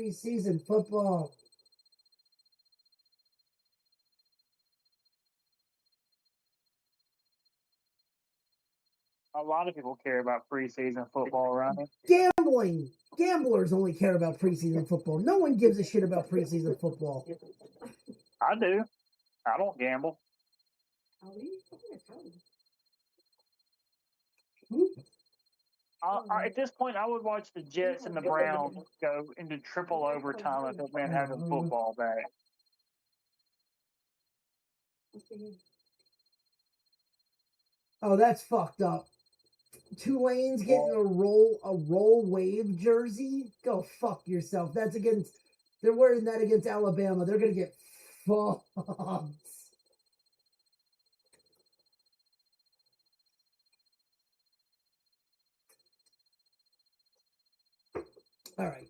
preseason football. A lot of people care about preseason football, right? Gambling. Gamblers only care about preseason football. No one gives a shit about preseason football. I do. I don't gamble. At this point, I would watch the Jets and the Browns go into triple overtime if they've been having football back. Oh, that's fucked up. Tulane's getting a roll wave jersey. Go fuck yourself. That's against. They're wearing that against Alabama. They're gonna get fucked. All right.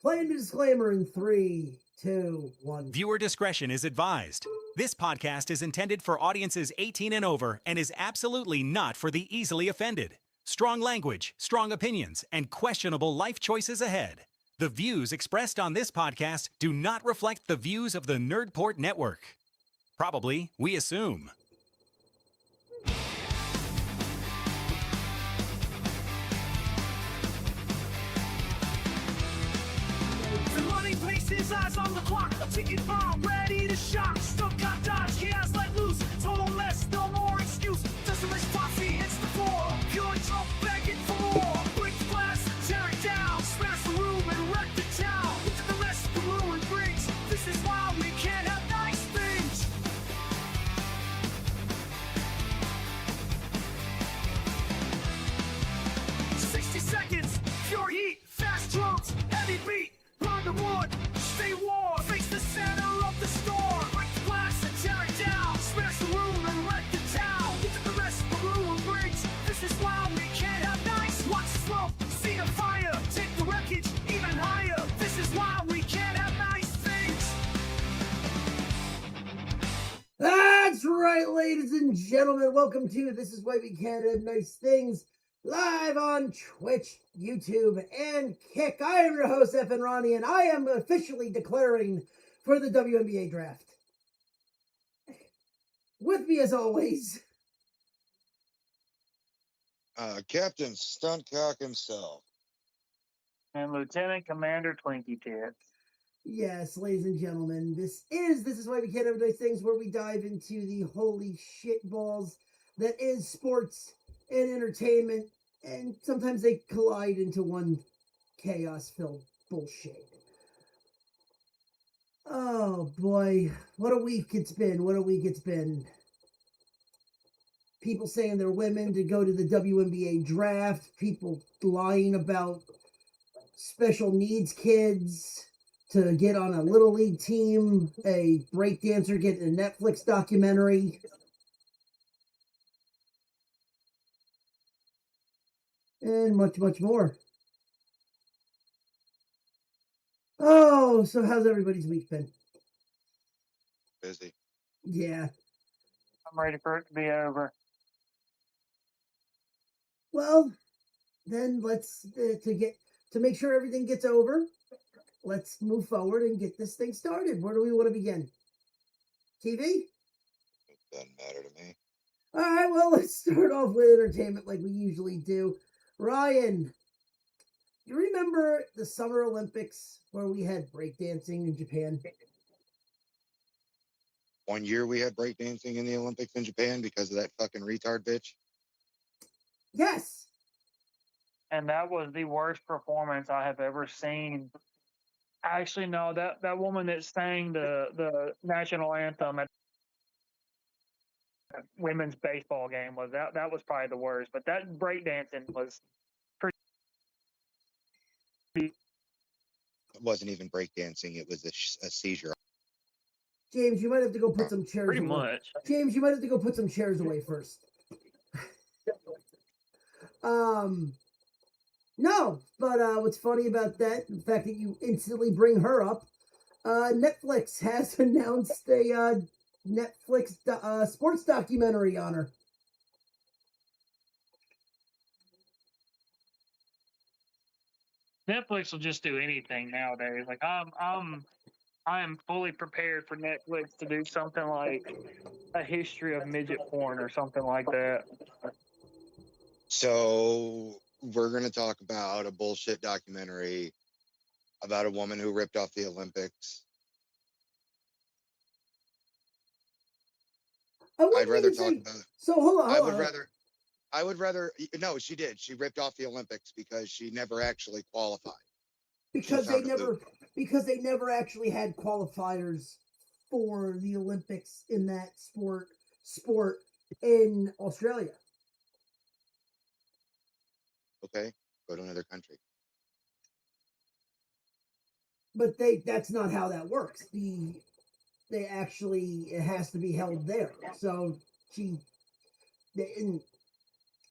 Playing the disclaimer in 3, 2, 1. Viewer discretion is advised. This podcast is intended for audiences 18 and over and is absolutely not for the easily offended. Strong language, strong opinions, and questionable life choices ahead. The views expressed on this podcast do not reflect the views of the Nerdport Network. Probably, we assume. The money places eyes on the clock. A ticket bomb ready to shock. Stuck got dodge, chaos let loose. Total less, no more excuse. Decimus posse hits the floor. Pure Trump begging for more. Break the glass, tear it down. Smash the room and wreck the town. Look at the mess the ruin brings. This is why we can't have nice things. Seconds, pure heat, fast drums, heavy beat. Burn the wood, stay warm. Face the center of the storm. Break the glass and tear it down. Smash the room and wreck the town. Look at the rest the ruin brings. This is why we can't have nice. Watch the smoke, see the fire. Take the wreckage even higher. This is why we can't have nice things. That's right, ladies and gentlemen. Welcome to This Is Why We Can't Have Nice Things. Live on Twitch, YouTube, and Kick. I am your host, F. and Ronnie, and I am officially declaring for the WNBA draft. With me, as always, Captain Stuntcock himself. And Lieutenant Commander Twinkie Tits. yes, ladies and gentlemen, This is Why We Can't Have Nice Things, where we dive into the holy shitballs that is sports and entertainment, and sometimes they collide into one chaos-filled bullshit. Oh boy, what a week it's been. People saying they're women to go to the WNBA draft, people lying about special needs kids to get on a little league team, a breakdancer getting a Netflix documentary. And much, much more. Oh, so how's everybody's week been? Busy. Yeah. I'm ready for it to be over. Well, then let's to make sure everything gets over. Let's move forward and get this thing started. Where do we want to begin? TV? It doesn't matter to me. All right. Well, let's start off with entertainment like we usually do. Ryan, you remember the Summer Olympics where we had breakdancing in Japan? 1 year we had breakdancing in the Olympics in Japan because of that fucking retard bitch. Yes. And that was the worst performance I have ever seen. Actually, no, that woman that sang the national anthem at women's baseball game was that was probably the worst. But that breakdancing was pretty. It wasn't even breakdancing. It was a seizure. James, you might have to go put some chairs Pretty away. much. James, you might have to go put some chairs away first. No, but what's funny about that, the fact that you instantly bring her up, Netflix has announced a Netflix sports documentary on her. Netflix will just do anything nowadays. Like I am fully prepared for Netflix to do something like a history of midget porn or something like that. So we're going to talk about a bullshit documentary about a woman who ripped off the Olympics. I wouldn't I'd rather even talk say. about. So hold on. I Hold would on. rather. I would rather. No, she did. She ripped off the Olympics because she never actually qualified. because they found a never because they never actually had qualifiers for the Olympics in that sport in Australia. Okay, go to another country. But that's not how that works. They actually, it has to be held there. So and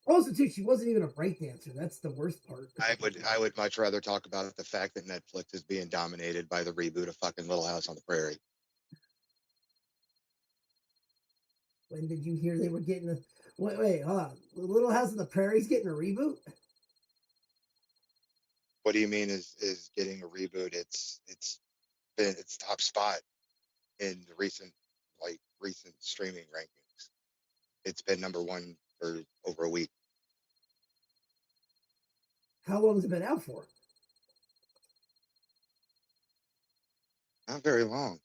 also too, she wasn't even a breakdancer. That's the worst part. I would much rather talk about the fact that Netflix is being dominated by the reboot of fucking Little House on the Prairie. When did you hear they were getting a wait, hold on. The Little House on the Prairie's getting a reboot? What do you mean is getting a reboot? It's been its top spot in the recent streaming rankings. It's been number one for over a week. How long has it been out for? Not very long.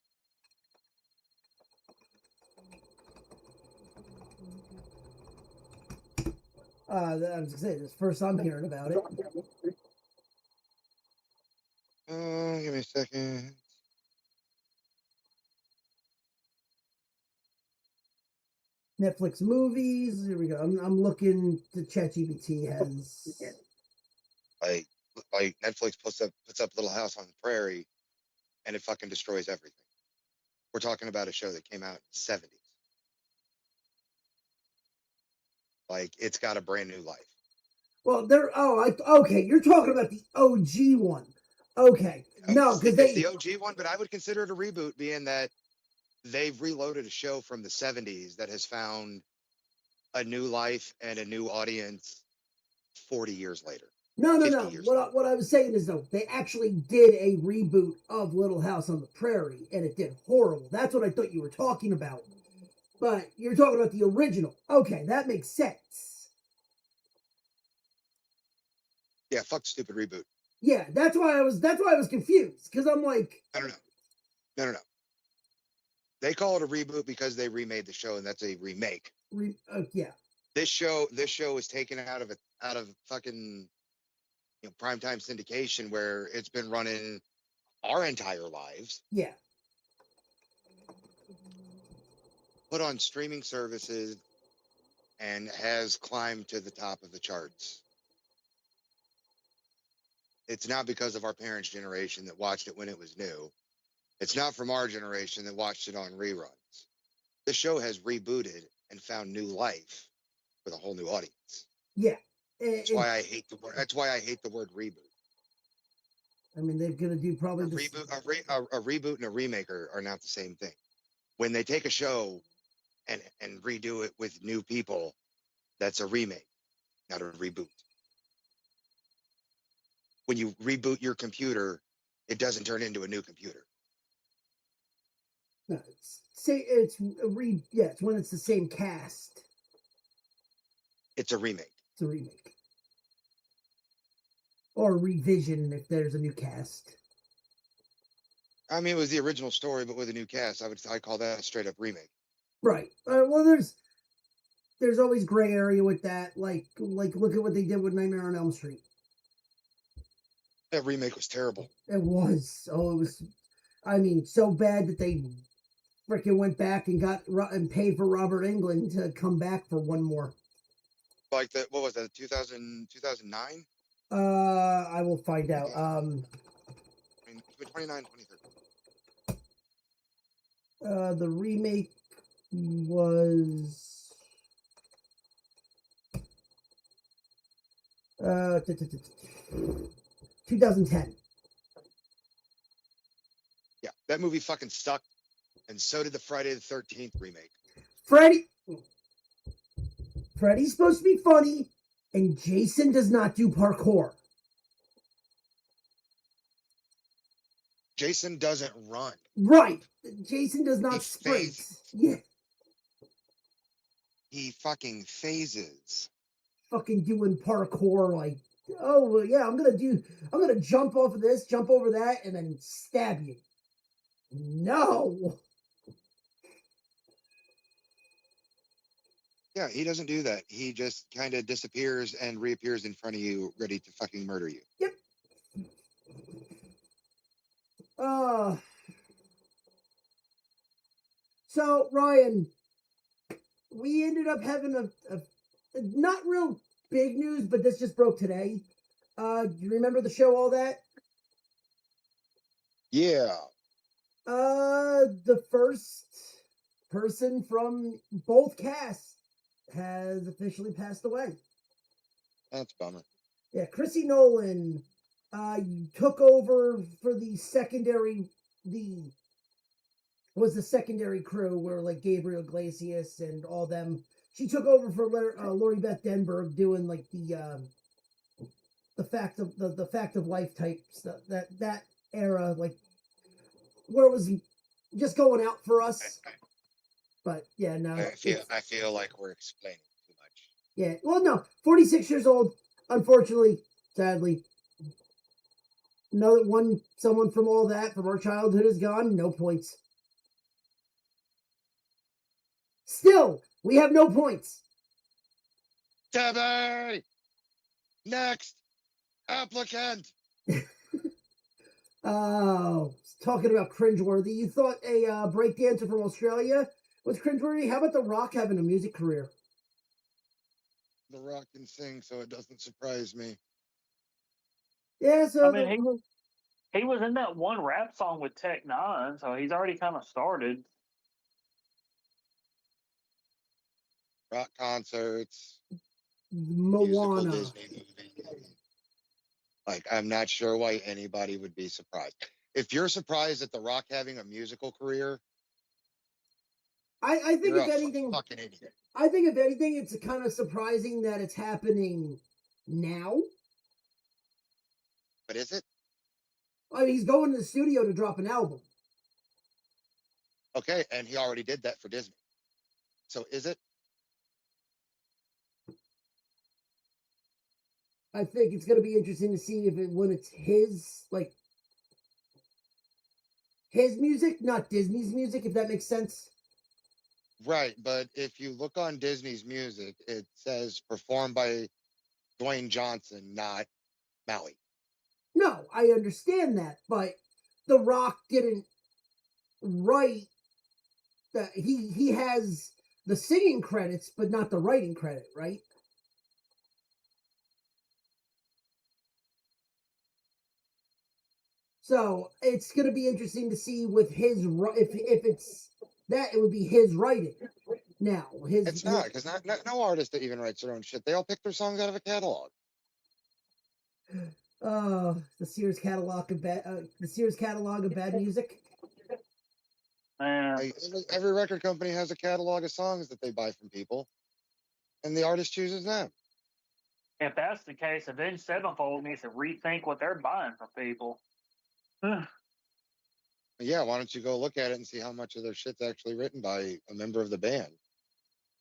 I was gonna say this first I'm hearing about it. Give me a second. Netflix movies. Here we go. I'm looking. The ChatGPT has. Like Netflix puts up Little House on the Prairie, and it fucking destroys everything. We're talking about a show that came out in the 70s. Like it's got a brand new life. Well, okay. You're talking about the OG one. Okay, no, because It's the OG one, but I would consider it a reboot, being that they've reloaded a show from the 70s that has found a new life and a new audience 40 years later. No. 50 years later. What I was saying is though, they actually did a reboot of Little House on the Prairie, and it did horrible. That's what I thought you were talking about. But you're talking about the original. Okay, that makes sense. Yeah, fuck the stupid reboot. Yeah, that's why I was confused, because I'm like, I don't know. No. They call it a reboot because they remade the show, and that's a remake. Yeah. This show is taken out of fucking primetime syndication where it's been running our entire lives. Yeah. Put on streaming services and has climbed to the top of the charts. It's not because of our parents' generation that watched it when it was new. It's not from our generation that watched it on reruns. The show has rebooted and found new life with a whole new audience. Yeah. That's why I hate the word. That's why I hate the word reboot. I mean, they're gonna do probably a reboot and a remake are not the same thing. When they take a show and redo it with new people, that's a remake, not a reboot. When you reboot your computer, it doesn't turn into a new computer. No, it's when it's the same cast. It's a remake. It's a remake. Or a revision if there's a new cast. I mean, it was the original story, but with a new cast. I call that a straight up remake. Right. Well, there's always gray area with that. Like look at what they did with Nightmare on Elm Street. That remake was terrible. It was. Oh, it was. I mean, so bad that they freaking went back and paid for Robert Englund to come back for one more. Like that. What was that? 2009? I will find out. 29, 2030. The remake was 2010. Yeah, that movie fucking sucked, and so did the Friday the 13th remake. Freddy's supposed to be funny, and Jason does not do parkour. Jason doesn't run. Right. Jason does He not sprint. phases. Yeah. He fucking phases. Fucking doing parkour like, oh well, yeah, I'm gonna jump off of this, jump over that, and then stab you. No. Yeah, he doesn't do that. He just kind of disappears and reappears in front of you, ready to fucking murder you. Yep. So Ryan, we ended up having a not real big news, but this just broke today. Do you remember the show All That? Yeah. The first person from both casts has officially passed away. That's a bummer. Yeah, Chrissy Nolan took over for the secondary crew where like Gabriel Iglesias and all them. She took over for Lori Beth Denberg doing like the fact of life type stuff, that era, like where it was just going out for us. But yeah, no. I feel like we're explaining too much. Yeah, well, no, 46 years old. Unfortunately, sadly, someone from All That from our childhood is gone. No points. Still, we have no points. Debbie! Next applicant. Oh, talking about cringeworthy. You thought a breakdancer from Australia was cringeworthy? How about The Rock having a music career? The Rock can sing, so it doesn't surprise me. Yeah, so I mean, he was in that one rap song with Tech Nine, so he's already kind of started. Rock concerts, musical Moana. Disney movies. Like, I'm not sure why anybody would be surprised. If you're surprised at The Rock having a musical career, I think you're if a anything, fucking idiot. I think if anything, it's kind of surprising that it's happening now. But is it? I mean, he's going to the studio to drop an album. Okay, and he already did that for Disney. So is it? I think it's going to be interesting to see when it's his music, not Disney's music, if that makes sense. Right, but if you look on Disney's music, it says performed by Dwayne Johnson, not Maui. No, I understand that, but The Rock didn't write that. He has the singing credits, but not the writing credit, right? So it's going to be interesting to see with his if it's that it would be his writing. Now It's not, because no artist that even writes their own shit. They all pick their songs out of a catalog. The Sears catalog of bad music. Like, every record company has a catalog of songs that they buy from people, and the artist chooses them. If that's the case, Avenged Sevenfold needs to rethink what they're buying from people. Yeah, why don't you go look at it and see how much of their shit's actually written by a member of the band?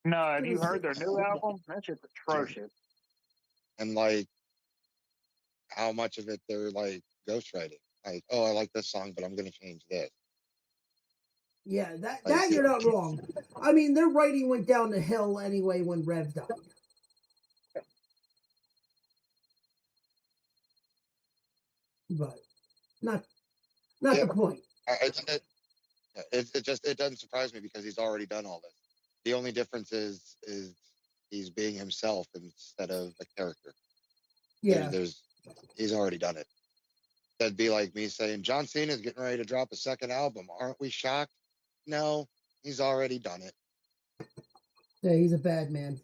No, have you heard their new album? That shit's atrocious. And like, how much of it they're like ghostwriting? Like, oh, I like this song, but I'm going to change this. Yeah, that you're not wrong. I mean, their writing went down the hill anyway when Rev died. But not the point. It doesn't surprise me because he's already done all this. The only difference is he's being himself instead of a character. Yeah. He's already done it. That'd be like me saying John Cena's getting ready to drop a second album. Aren't we shocked? No, he's already done it. Yeah, he's a bad man.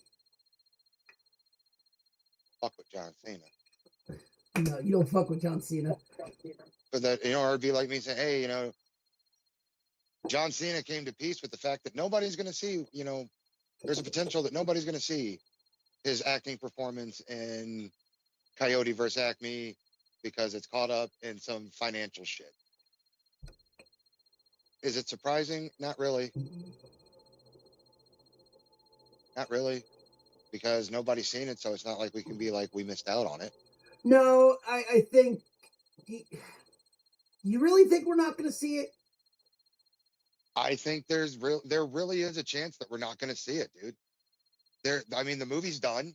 Fuck with John Cena. No, you don't fuck with John Cena. But that, or it'd be like me saying, hey, John Cena came to peace with the fact that nobody's going to see, there's a potential that nobody's going to see his acting performance in Coyote vs. Acme because it's caught up in some financial shit. Is it surprising? Not really. Not really. Because nobody's seen it, so it's not like we can be like we missed out on it. No, I think. You really think we're not going to see it? I think there really is a chance that we're not going to see it, dude. I mean, the movie's done.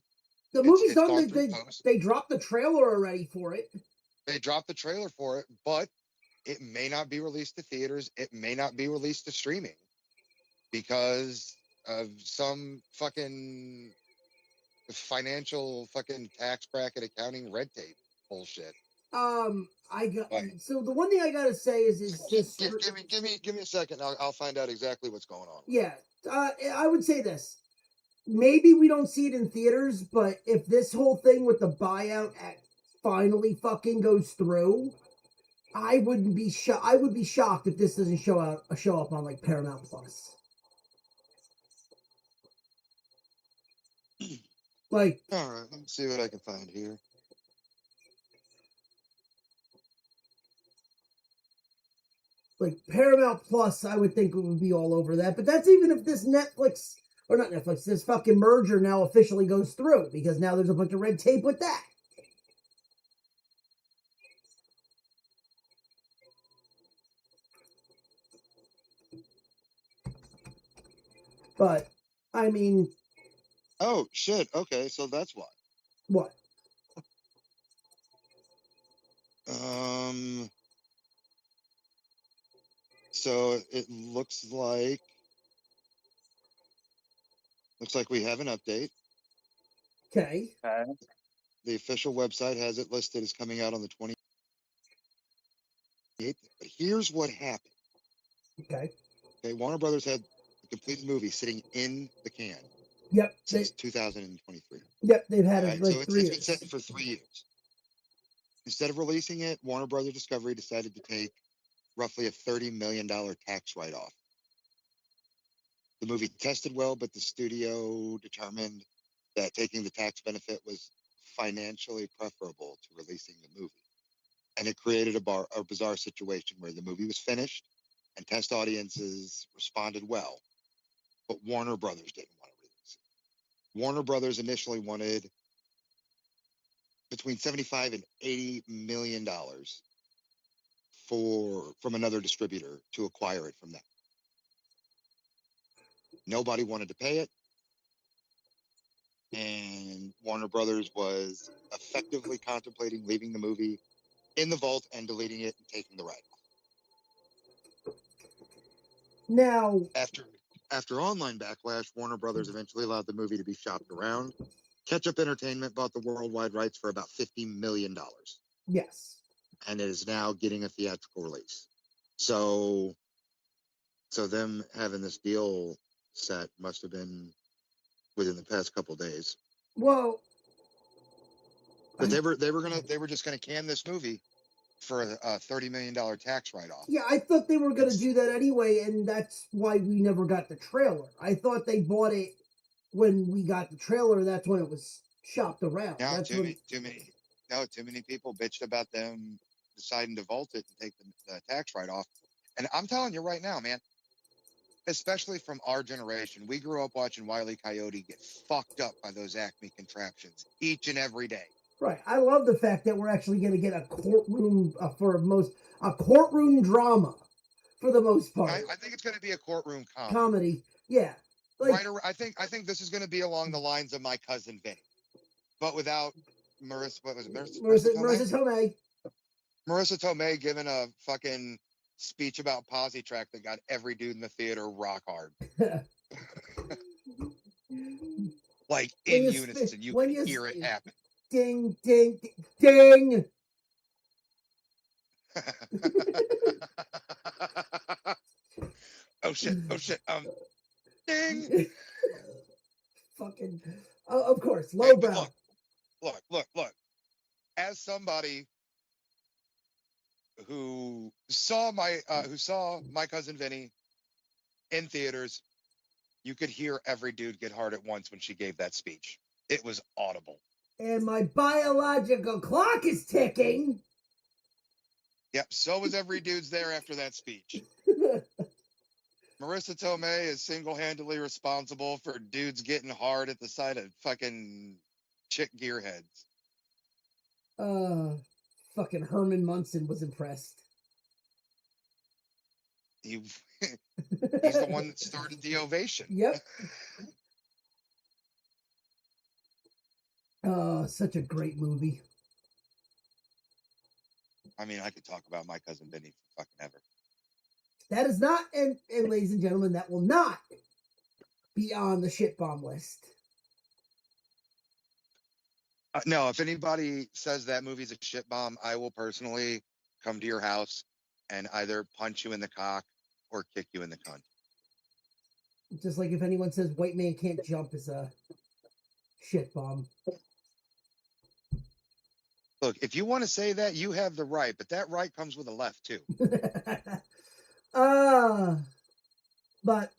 The movie's it's done. gone through post. They dropped the trailer already for it. They dropped the trailer for it, but it may not be released to theaters. It may not be released to streaming because of some fucking financial fucking tax bracket accounting red tape bullshit. So the one thing I gotta say is this. Give me a second. I'll find out exactly what's going on. Yeah, I would say this. Maybe we don't see it in theaters, but if this whole thing with the buyout act finally fucking goes through, I would be shocked if this doesn't show up on like Paramount Plus. Like, all right, let me see what I can find here. Like Paramount Plus, I would think it would be all over that. But that's even if this this fucking merger now officially goes through, because now there's a bunch of red tape with that. But, I mean... Oh, shit. Okay, so that's why. What? So it looks like we have an update. Okay. The official website has it listed as coming out on the 28th. But here's what happened. Okay. Warner Brothers had a complete movie sitting in the can. Yep. Since 2023. Yep, they've had it like 3 years. It's been set for 3 years. Instead of releasing it, Warner Brothers Discovery decided to take roughly a $30 million tax write-off. The movie tested well, but the studio determined that taking the tax benefit was financially preferable to releasing the movie. And it created a bizarre situation where the movie was finished and test audiences responded well, but Warner Brothers didn't want to release it. Warner Brothers initially wanted between $75 and $80 million from another distributor to acquire it from them. Nobody wanted to pay it, and Warner Brothers was effectively contemplating leaving the movie in the vault and deleting it and taking the write-off. Now, after online backlash, Warner Brothers eventually allowed the movie to be shopped around. Catch-Up Entertainment bought the worldwide rights for about $50 million. Yes. And it is now getting a theatrical release. So them having this deal set must have been within the past couple of days. Well, but they were just gonna can this movie for a $30 million tax write-off. Yeah, I thought they were going to do that anyway, and that's why we never got the trailer. I thought they bought it when we got the trailer. That's when it was shopped around. No, too many people bitched about them deciding to vault it and take the tax write-off. And I'm telling you right now, man, especially from our generation, we grew up watching Wile E. Coyote get fucked up by those Acme contraptions each and every day. Right. I love the fact that we're actually going to get a courtroom a courtroom drama for the most part. I think it's going to be a courtroom comedy. Yeah. Like, I think this is going to be along the lines of My Cousin Vinny, but without Marissa. What was it? Marissa Tomei. Marissa Tomei giving a fucking speech about Positrack that got every dude in the theater rock hard. Like in unison, you can hear it happen. Ding, ding, ding. Oh shit. Ding. Fucking, of course, lowbrow. Look. As somebody who saw my Cousin Vinny in theaters, you could hear every dude get hard at once when she gave that speech. It was audible. And my biological clock is ticking. Yep, so was every dude's there after that speech. Marissa Tomei is single-handedly responsible for dudes getting hard at the sight of fucking chick gearheads. Fucking Herman Munson was impressed. He's the one that started the ovation. Yep. Such a great movie. I mean, I could talk about My Cousin Vinny for fucking ever. That is not, and ladies and gentlemen, that will not be on the shit bomb list. No, if anybody says that movie's a shit bomb, I will personally come to your house and either punch you in the cock or kick you in the cunt. Just like if anyone says White Man Can't Jump is a shit bomb. Look, if you want to say that, you have the right, but that right comes with a left too. But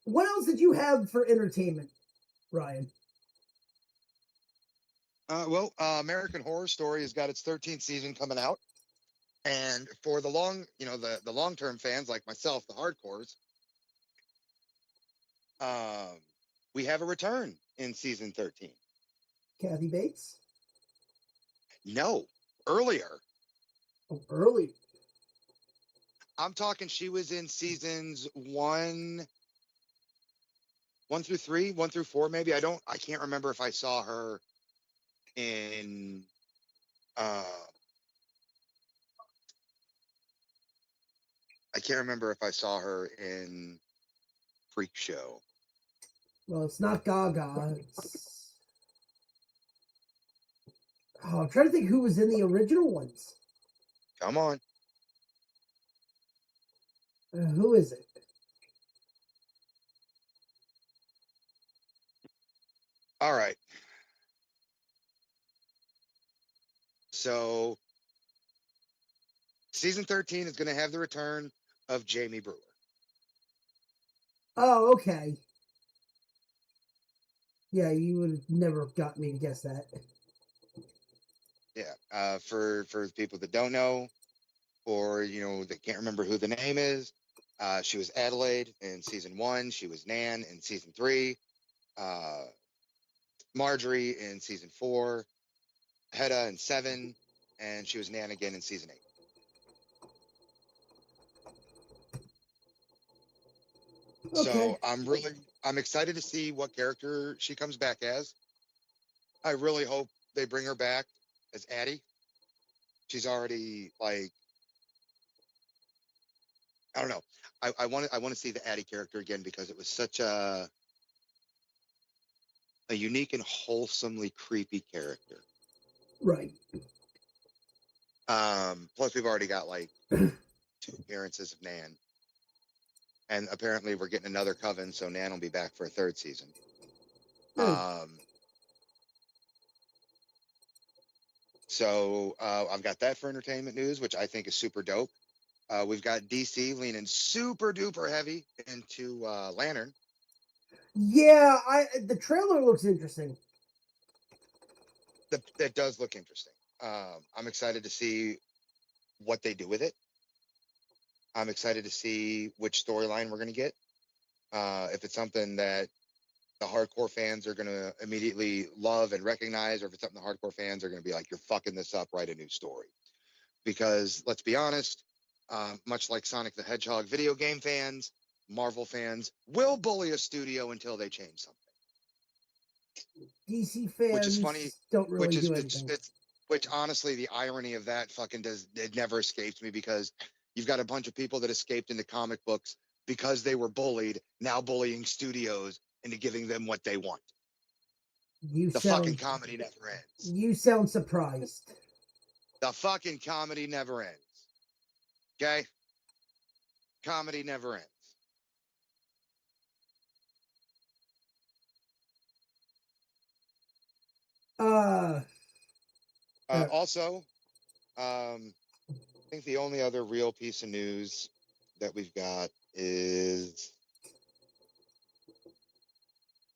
what else did you have for entertainment, Ryan? Well, American Horror Story has got its 13th season coming out, and for the the long-term fans like myself, the hardcores, we have a return in season 13. Kathy Bates? No, earlier. Oh, early. I'm talking she was in seasons 1 through 3, 1 through 4, maybe. I can't remember if I saw her in I can't remember if I saw her in Freak Show. Well, it's not Gaga. I'm trying to think who was in the original ones. Come on. Who is it? All right. So, season 13 is going to have the return of Jamie Brewer. Oh, okay. Yeah, you would have never got me to guess that. Yeah. For people that don't know, or that can't remember who the name is, she was Adelaide in season 1. She was Nan in season 3. Marjorie in season 4. Hedda in 7, and she was Nan again in season 8. Okay. So I'm excited to see what character she comes back as. I really hope they bring her back as Addie. She's already I don't know. I want to see the Addie character again because it was such a unique and wholesomely creepy character. Right. Plus we've already got 2 appearances of Nan. And apparently we're getting another coven, so Nan will be back for a 3rd season. So I've got that for entertainment news, which I think is super dope. We've got DC leaning super duper heavy into Lantern. Yeah, the trailer looks interesting. That does look interesting. I'm excited to see what they do with it. I'm excited to see which storyline we're going to get. If it's something that the hardcore fans are going to immediately love and recognize, or if it's something the hardcore fans are going to be like, you're fucking this up, write a new story. Because let's be honest, much like Sonic the Hedgehog video game fans, Marvel fans will bully a studio until they change something. DC fans which is funny, don't really do anything. Which honestly, the irony of that it never escapes me, because you've got a bunch of people that escaped into comic books because they were bullied, now bullying studios into giving them what they want. Fucking comedy never ends. You sound surprised. The fucking comedy never ends. Okay? Comedy never ends. Also, I think the only other real piece of news that we've got is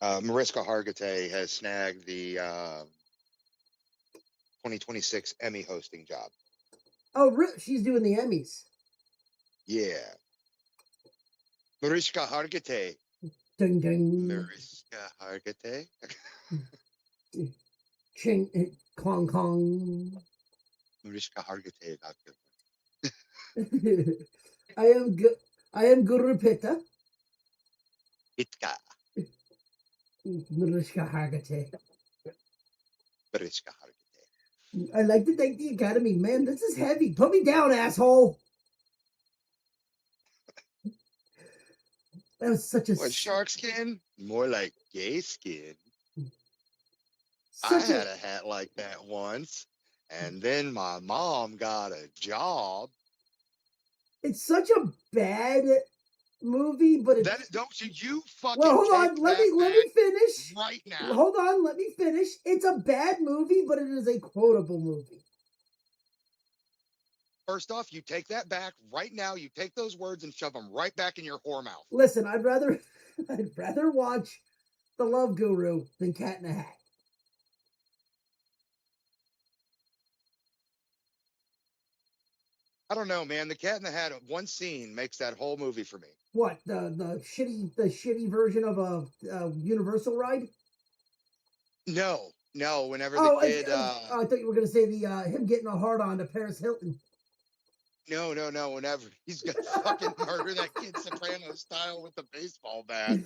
Mariska Hargitay has snagged the 2026 Emmy hosting job. Oh, really? She's doing the Emmys. Yeah. Mariska Hargitay. Ding ding. Mariska Hargitay. Ching. Kong Kong. Mariska Hargitay. I am good. I am Guru Pitta. Itka. Mariska Hargitay. Mariska Hargitay. I'd like to thank the Academy. Man, this is heavy. Put me down, asshole. That was such a What, shark skin? More like gay skin. I such had a a hat like that once, and then my mom got a job. it's such a bad movie, but it's That don't you fucking well. Hold on, take let that me back finish. right now. Hold on, let me finish. It's a bad movie, but it is a quotable movie. First off, you take that back right now. You take those words and shove them right back in your whore mouth. Listen, I'd rather watch The Love Guru than Cat in a Hat. I don't know, man. The Cat in the Hat, one scene makes that whole movie for me. What the shitty version of a Universal ride? No. Whenever Oh, the kid, I thought you were gonna say the him getting a hard on to Paris Hilton. no. Whenever he's gonna fucking murder that kid Soprano style with the baseball bat.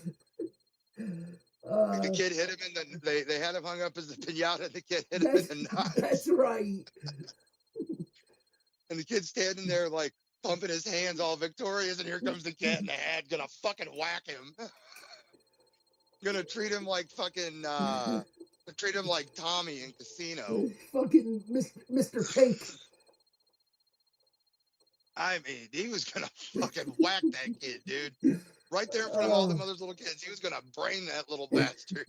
The kid hit him in the. They had him hung up as the pinata. And the kid hit him in the nuts. That's right. And the kid's standing there like pumping his hands all victorious, and here comes the Cat in the Hat, gonna fucking whack him. Gonna treat him like fucking treat him like Tommy in Casino. Fucking Mr. Pink. I mean, he was gonna fucking whack that kid, dude. Right there in front of all them other little kids. He was gonna brain that little bastard.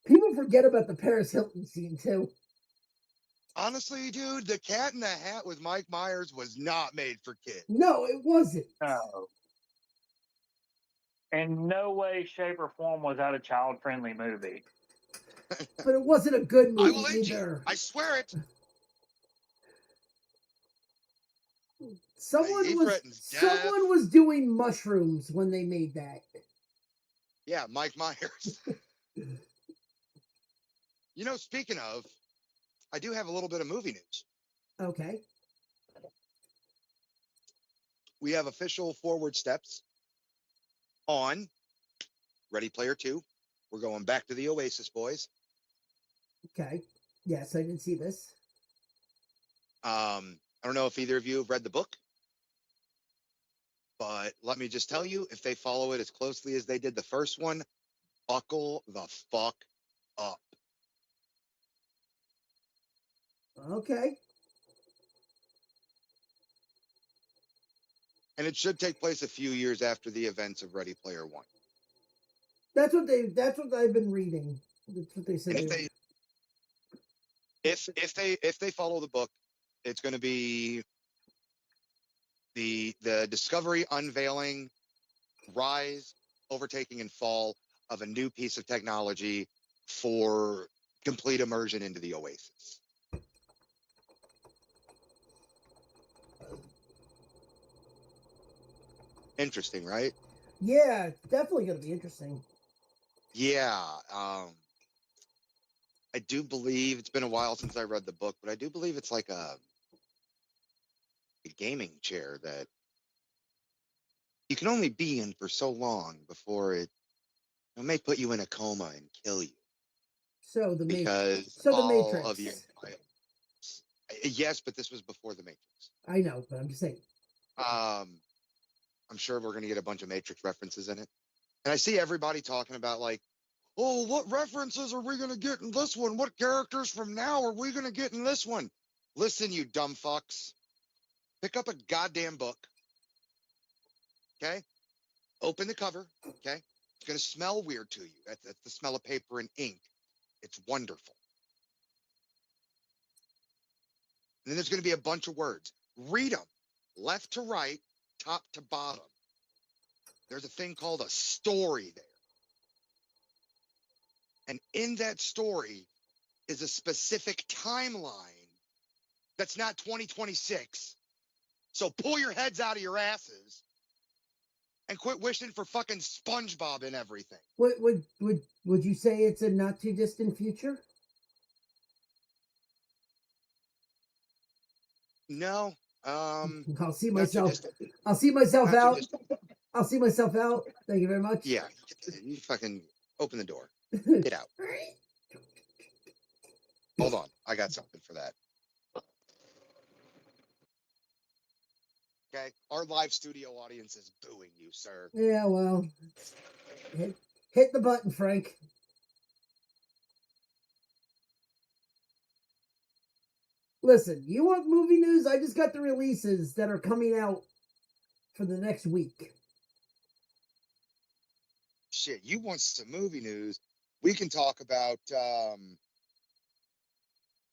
People forget about the Paris Hilton scene too. Honestly, dude, the Cat in the Hat with Mike Myers was not made for kids. No, it wasn't. No. In no way, shape, or form was that a child-friendly movie. But it wasn't a good I movie will eat either. you. I swear it. Someone He was threatens death. someone was doing mushrooms when they made that. Yeah, Mike Myers. You know, speaking of, I do have a little bit of movie news. Okay. We have official forward steps on Ready Player 2. We're going back to the Oasis boys. Okay. Yes, I didn't see this. I don't know if either of you have read the book, but let me just tell you, if they follow it as closely as they did the first one, buckle the fuck up. Okay. And it should take place a few years after the events of Ready Player One. That's what I've been reading. That's what they said. And if they follow the book, it's going to be the discovery, unveiling, rise, overtaking, and fall of a new piece of technology for complete immersion into the Oasis. Interesting, right? Yeah, it's definitely going to be interesting. Yeah. I do believe it's been a while since I read the book, but I do believe it's like a gaming chair that you can only be in for so long before it may put you in a coma and kill you. So the Because the all Matrix. of your yes, but this was before the Matrix. I know, but I'm just saying. I'm sure we're going to get a bunch of Matrix references in it. And I see everybody talking about like, oh, what references are we going to get in this one? What characters from now are we going to get in this one? Listen, you dumb fucks. Pick up a goddamn book. Okay? Open the cover. Okay? It's going to smell weird to you. That's the smell of paper and ink. It's wonderful. And then there's going to be a bunch of words. Read them. Left to right, top to bottom. There's a thing called a story there. And in that story is a specific timeline that's not 2026. So pull your heads out of your asses and quit wishing for fucking SpongeBob and everything. Would you say it's a not too distant future? No. I'll see Not too myself. distant. I'll see myself Not too out. distant. I'll see myself out. Thank you very much. Yeah. You fucking open the door. Get out. Hold on. I got something for that. Okay. Our live studio audience is booing you, sir. Yeah, well, hit the button, Frank. Listen, you want movie news? I just got the releases that are coming out for the next week. Shit, you want some movie news? We can talk about the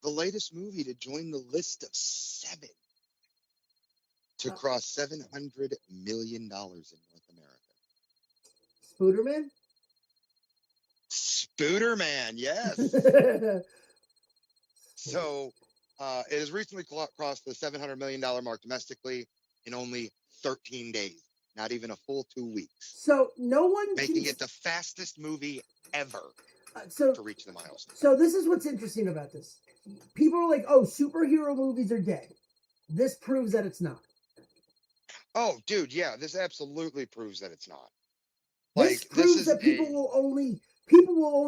latest movie to join the list of 7 to cross $700 million in North America. Spooderman? Spooderman, yes. So it has recently crossed the $700 million mark domestically in only 13 days, not even a full 2 weeks, So no one making it the fastest movie ever so to reach the milestone. so this is what's interesting about this. People are like, "Oh, superhero movies are dead." This proves that it's not. Oh, dude, yeah, this absolutely proves that it's not. This Like, proves this is that people will only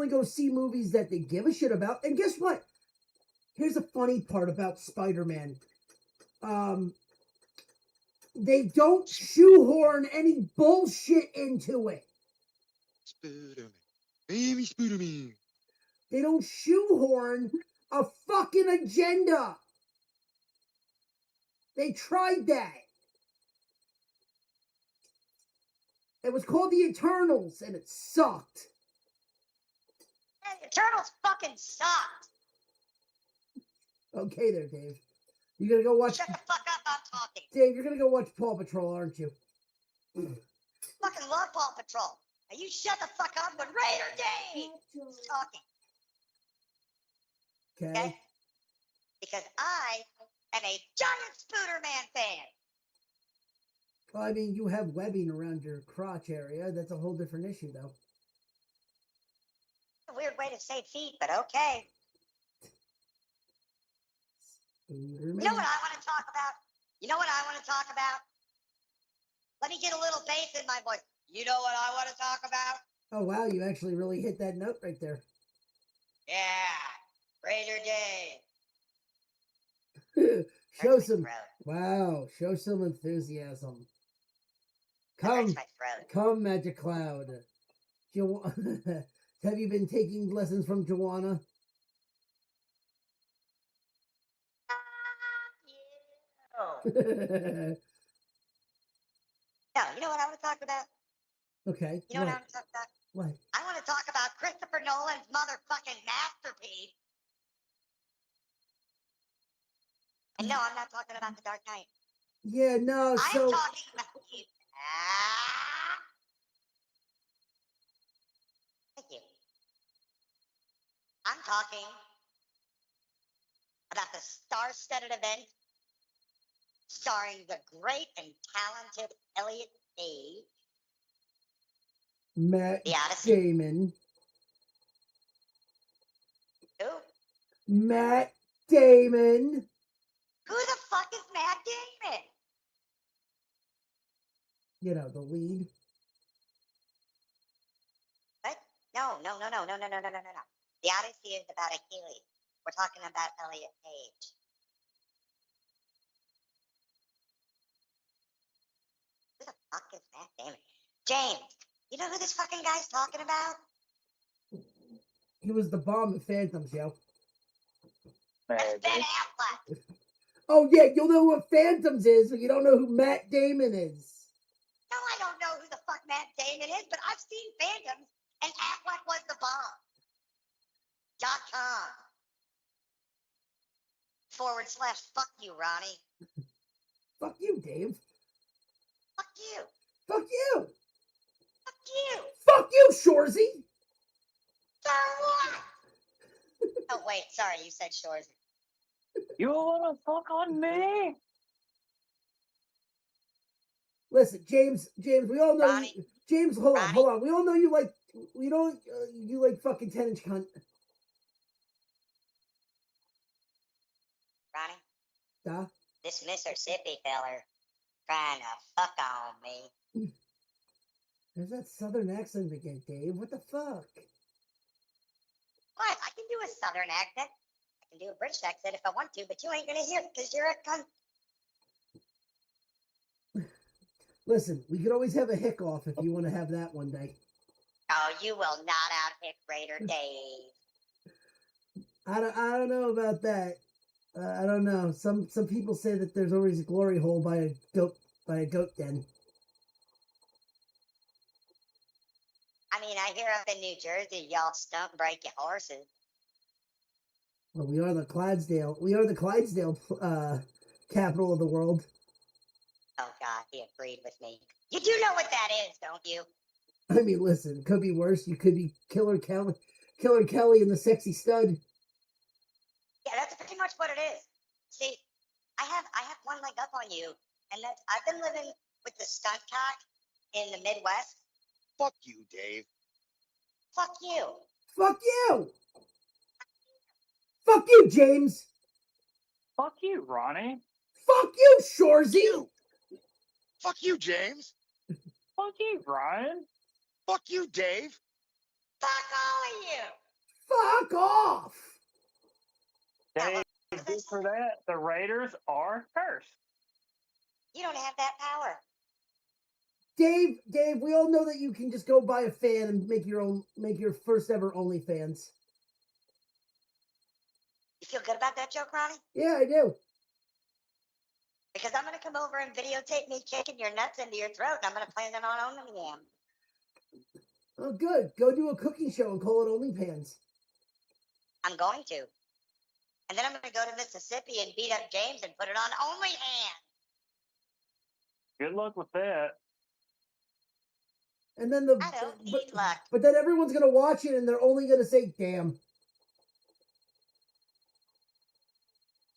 go see movies that they give a shit about. And guess what? Here's a funny part about Spider-Man. They don't shoehorn any bullshit into it. Spooderman. Baby Spooderman. They don't shoehorn a fucking agenda. They tried that. It was called the Eternals, and it sucked. The Eternals fucking sucked. Okay, there, Dave. You gonna go watch? Shut the fuck up, I'm talking. Dave, you're gonna go watch Paw Patrol, aren't you? Fucking love Paw Patrol. Now you shut the fuck up when Raider Dave is talking, Okay. okay? Because I am a giant Spooderman fan. Well, I mean, you have webbing around your crotch area. That's a whole different issue, though. A weird way to say feet, but okay. You know what I want to talk about? You know what I want to talk about? Let me get a little bass in my voice. You know what I want to talk about? Oh, wow, you actually really hit that note right there. Yeah, Raider Dave. Show Hurts my some, throat. wow, show some enthusiasm. That hurts Come, my throat. come, Magic Cloud. Have you been taking lessons from Joanna? Yeah. No, you know what I want to talk about? Okay. You know what I want to talk about? What? I want to talk about Christopher Nolan's motherfucking masterpiece. And no, I'm not talking about The Dark Knight. Yeah, no, I'm so talking about you. Thank you. I'm talking about the star-studded event starring the great and talented Elliot Page, Matt The Odyssey. Damon. Who? Matt Damon. Who the fuck is Matt Damon? You know, the lead. What? No. The Odyssey is about Achilles. We're talking about Elliot Page. Who the fuck is Matt Damon? James, you know who this fucking guy's talking about? He was the bomb in Phantoms, yo. That's Ben Affleck. Oh, yeah, you'll know what Phantoms is, but you don't know who Matt Damon is. No, I don't know who the fuck Matt Damon is, but I've seen Phantoms, and Affleck was the bomb. .com. / fuck you, Ronnie. Fuck you, Dave. Fuck you. Fuck you. Fuck you. Fuck you, Shorzy. So what? Oh, wait, sorry, you said Shorzy. You wanna fuck on me? Listen, James, we all know Ronnie? you, James, hold on, Ronnie? we all know you like, we know you like fucking 10-inch cunt. Ronnie, Duh. this Mississippi feller trying to fuck on me. There's that southern accent again, Dave. What the fuck? What? I can do a southern accent. I can do a British accent if I want to, but you ain't gonna hear it because you're a cunt. Listen, we could always have a hick off if you want to have that one day. Oh, you will not out Hick Raider Dave. I don't know about that. I don't know. Some people say that there's always a glory hole by a goat den. I mean, I hear up in New Jersey, y'all stump break your horses. Well, we are the Clydesdale. We are the Clydesdale capital of the world. Oh God, he agreed with me. You do know what that is, don't you? I mean, listen, it could be worse. You could be Killer Kelly and the Sexy Stud. Yeah, that's pretty much what it is. See, I have one leg up on you, and that's I've been living with the stunt cock in the Midwest. Fuck you, Dave. Fuck you. Fuck you. Fuck you, James. Fuck you, Ronnie. Fuck you, Shorzy. Fuck you, James. Fuck you, Ryan. Fuck you, Dave. Fuck all of you. Fuck off. Dave, just for that, the Raiders are cursed. You don't have that power. Dave, we all know that you can just go buy a fan and make your first ever OnlyFans. You feel good about that joke, Ronnie? Yeah, I do. Because I'm gonna come over and videotape me kicking your nuts into your throat, and I'm gonna play them on OnlyFans. Oh, good. Go do a cooking show and call it OnlyFans. I'm going to. And then I'm gonna go to Mississippi and beat up James and put it on OnlyFans. Good luck with that. And then I don't need luck. but then everyone's gonna watch it and they're only gonna say, "Damn."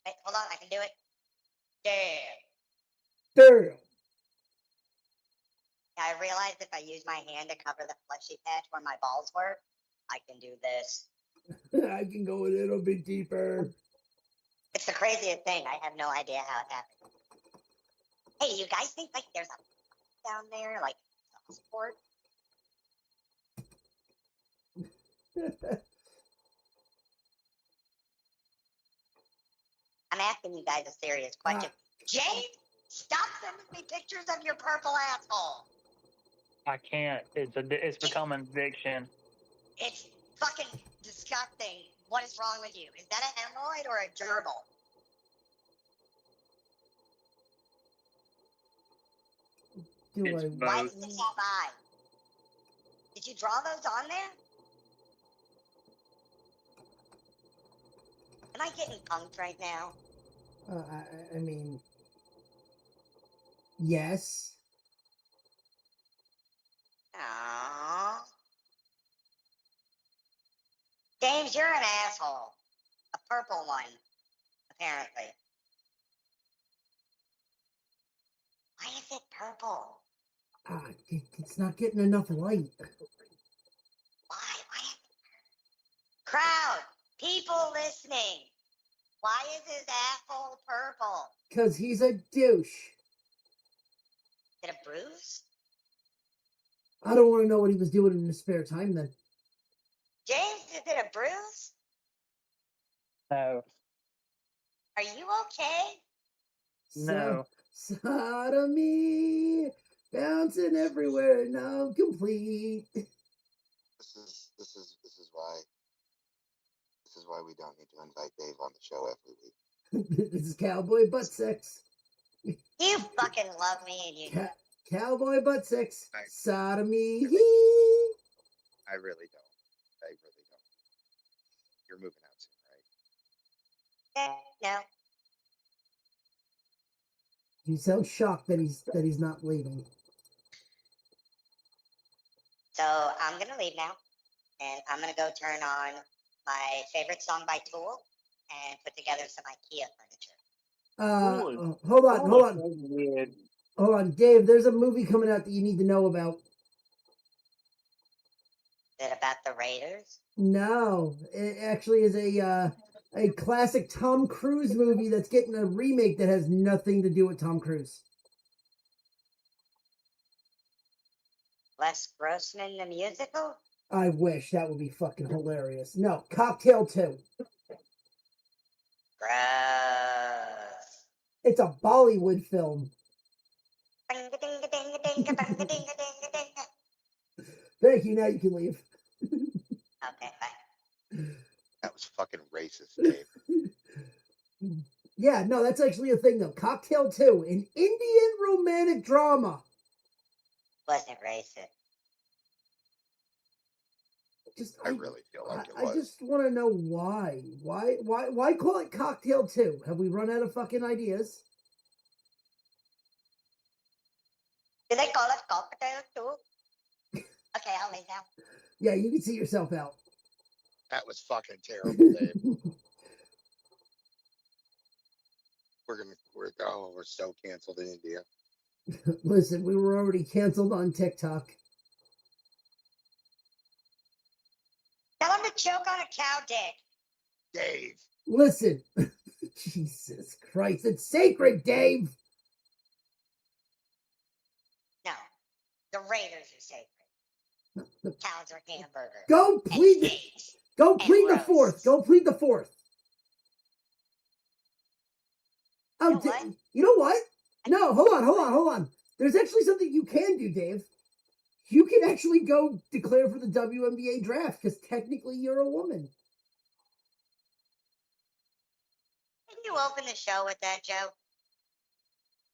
Wait, hold on, I can do it. Damn. Damn. I realized if I use my hand to cover the fleshy patch where my balls were, I can do this. I can go a little bit deeper. It's the craziest thing. I have no idea how it happened. Hey, do you guys think like there's a down there, like a sport? I'm asking you guys a serious question. James, stop sending me pictures of your purple asshole. I can't. It's become an addiction. It's fucking disgusting. What is wrong with you? Is that a hemorrhoid or a gerbil? It's Why both. does it have eyes? Did you draw those on there? Am I getting punked right now? I mean, yes. Aww. James, you're an asshole. A purple one, apparently. Why is it purple? It's not getting enough light. Why? Crowd, people listening. Why is his asshole purple? Because he's a douche. Is it a bruise? I don't want to know what he was doing in his spare time then. James, is it a bruise? No. Are you okay? No. Sodomy, bouncing everywhere, now complete. This is why we don't need to invite Dave on the show every week. This is cowboy butt sex. You fucking love me and you Cowboy butt sex. Right. Sodomy. I really don't. You're moving out soon, right? No. You sound shocked that he's not leaving. So I'm gonna leave now, and I'm gonna go turn on my favorite song by Tool and put together some IKEA furniture. Hold on. Hold on, Dave. There's a movie coming out that you need to know about. Is it about the Raiders? No, it actually is a classic Tom Cruise movie that's getting a remake that has nothing to do with Tom Cruise. Les Grossman the musical? I wish that would be fucking hilarious. No, Cocktail 2. Gross. It's a Bollywood film. Bang-a-ding-a-ding-a-ding-a-ding-a-ding-a-ding. Thank you. Now you can leave. Okay, bye. That was fucking racist, Dave. Yeah, no, that's actually a thing though. Cocktail 2, an Indian romantic drama. Wasn't racist. I really feel like it I was. just want to know why. Why call it Cocktail 2? Have we run out of fucking ideas? Do they call it cocktail too? Okay, I'll leave now. Yeah, you can see yourself out. That was fucking terrible, Dave. We're so canceled in India. Listen, we were already canceled on TikTok. Tell him to choke on a cow dick. Dave, Listen, Jesus Christ, it's sacred, Dave. No, the Raiders are sacred. Cows are hamburger. Go And plead. steaks. Go plead the roast. fourth. Go plead the fourth. Oh, You know what? you know what? No, hold on. There's actually something you can do, Dave. You can actually go declare for the WNBA draft because technically you're a woman. Didn't you open the show with that, Joe?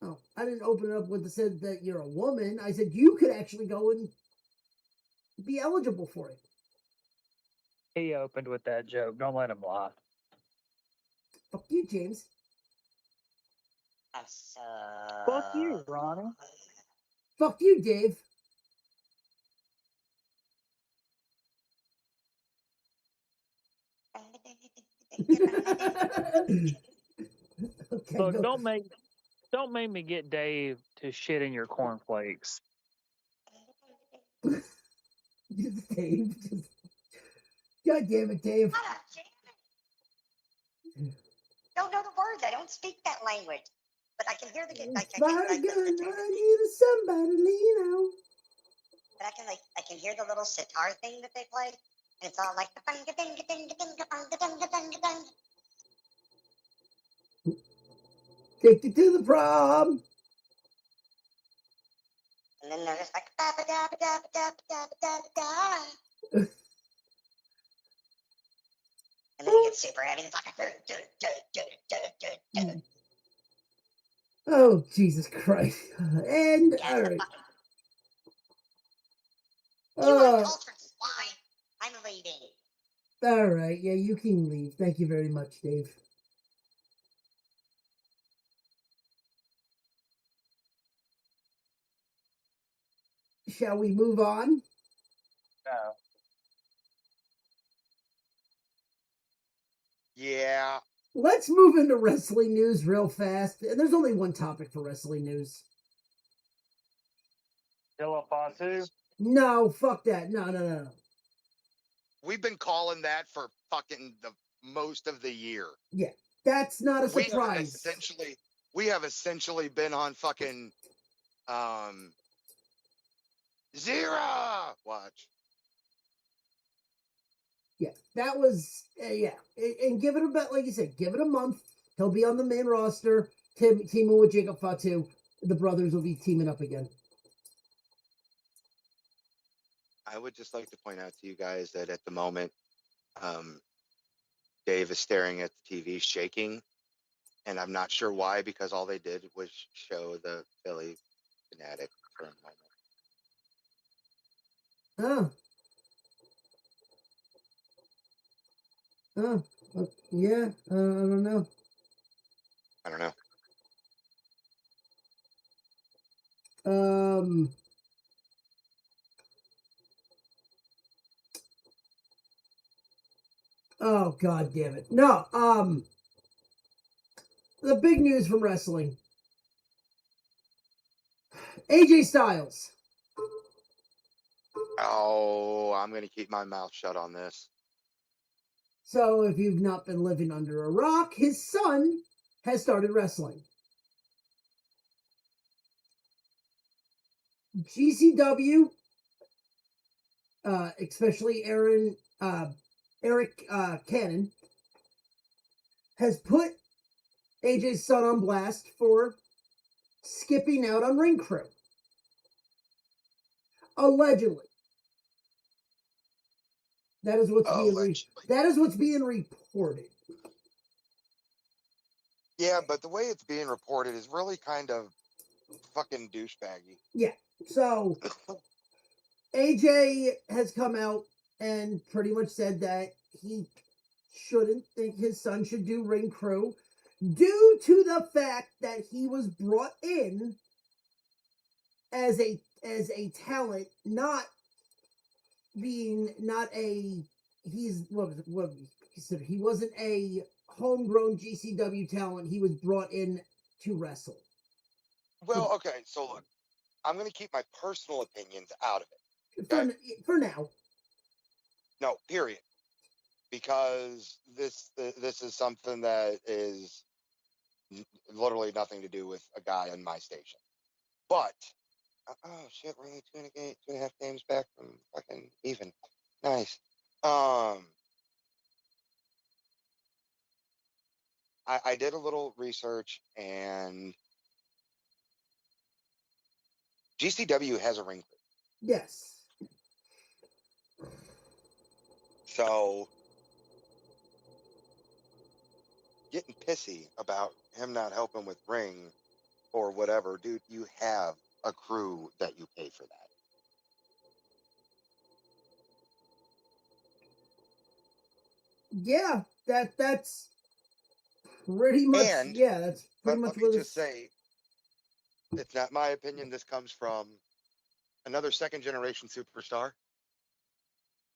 Oh, I didn't open it up with the said that you're a woman. I said you could actually go and be eligible for it. He opened with that joke. Don't let him lie. Fuck you, James. I'm so. Fuck you, Ronnie. Fuck you, Dave. Okay, Look, go. don't make me get Dave to shit in your cornflakes. Dave. God damn it, Dave. Ah, damn it. Don't know the words. I don't speak that language. But I can hear the. Fire gun, I need somebody to lean on. But I can hear the little sitar thing that they play, and it's all like the bunga dinga dinga dinga bunga dunga dunga dunga. Take you to the prom. And then they're just like da ba da ba da ba da ba da ba da. And then you get super heavy. It's like Oh, Jesus Christ. And, yeah, all right. You uncultured swine. I'm leaving. All right. Yeah, you can leave. Thank you very much, Dave. Shall we move on? No. yeah, Let's move into wrestling news real fast. And there's only one topic for wrestling news. Dilla Fatu. No, fuck that. No. we've been calling that for fucking the most of the year. Yeah, that's not a We surprise. have essentially been on fucking Zero. Watch. Yeah, that was yeah, and give it about like you said, give it a month. He'll be on the main roster. Teaming with Jacob Fatu, the brothers will be teaming up again. I would just like to point out to you guys that at the moment, Dave is staring at the TV shaking, and I'm not sure why, because all they did was show the Philly Fanatic for a moment. Yeah, I don't know. I don't know. Oh, God damn it. No, the big news from wrestling. AJ Styles. Oh, I'm going to keep my mouth shut on this. So if you've not been living under a rock, his son has started wrestling. GCW, especially Eric Cannon, has put AJ's son on blast for skipping out on Ring Crew. Allegedly. That is what's being reported. Yeah, but the way it's being reported is really kind of fucking douchebaggy. Yeah. So AJ has come out and pretty much said that he shouldn't think his son should do Ring Crew due to the fact that he was brought in as a talent, not a he wasn't a homegrown GCW talent. He was brought in to wrestle. Well, okay, so look, I'm going to keep my personal opinions out of it. For now. No, period. Because this is something that is literally nothing to do with a guy in my station. But oh shit, we're only 2.5 games back from fucking even. Nice. I did a little research, and GCW has a ring crew. Yes. So getting pissy about him not helping with ring or whatever, dude, you have a crew that you pay for that. Yeah, that's pretty much. And that's pretty much let me just say, it's not my opinion. This comes from another second generation superstar,